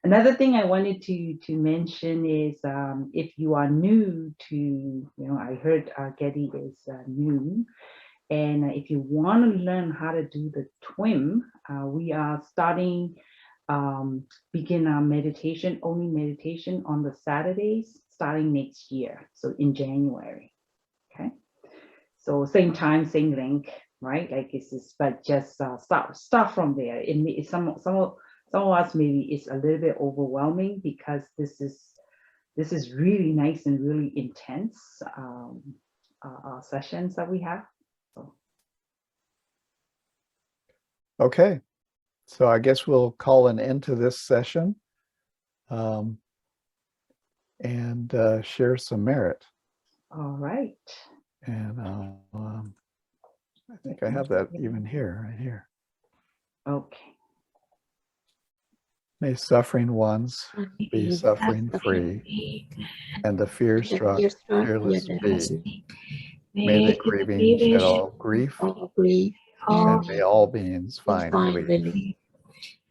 Another thing I wanted to mention is if you are new to, I heard Getty is new, and if you want to learn how to do the TWIM, we are starting, begin our meditation, only meditation on the Saturdays, starting next year, so in January, okay? So same time, same link, right? Like it's just, but just start from there. Some of us maybe it's a little bit overwhelming because this is really nice and really intense sessions that we have. So. Okay, so I guess we'll call an end to this session and share some merit. All right. And I think I have that even here, right here. Okay. May suffering ones be suffering free, and the fear-struck fearless be. May the grieving shed all grief, and may all beings find relief.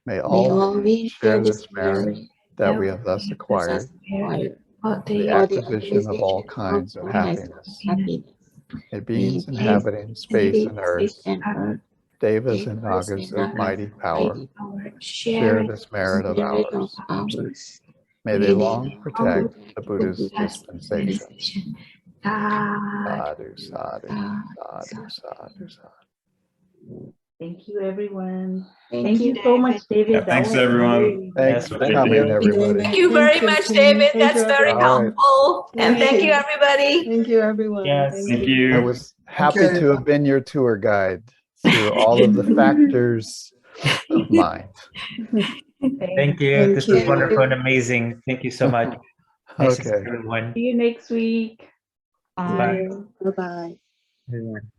May all beings share this merit that we have thus acquired, the acquisition of all kinds of happiness. May beings inhabiting space and earth, devas and nagas of mighty power, share this merit of ours. May they long protect the Buddha's dispensation. Sadhu, sadhu, sadhu, sadhu, sadhu. Thank you, everyone. Thank you so much, David. Yeah, thanks, everyone. Thanks for coming, everybody. Thank you very much, David. That's very helpful. And thank you, everybody. Thank you, everyone. Yes, thank you. I was happy to have been your tour guide through all of the factors of mind. Thank you. This was wonderful and amazing. Thank you so much. Nice to see Okay. everyone. See you next week. Bye. Bye-bye. Everyone.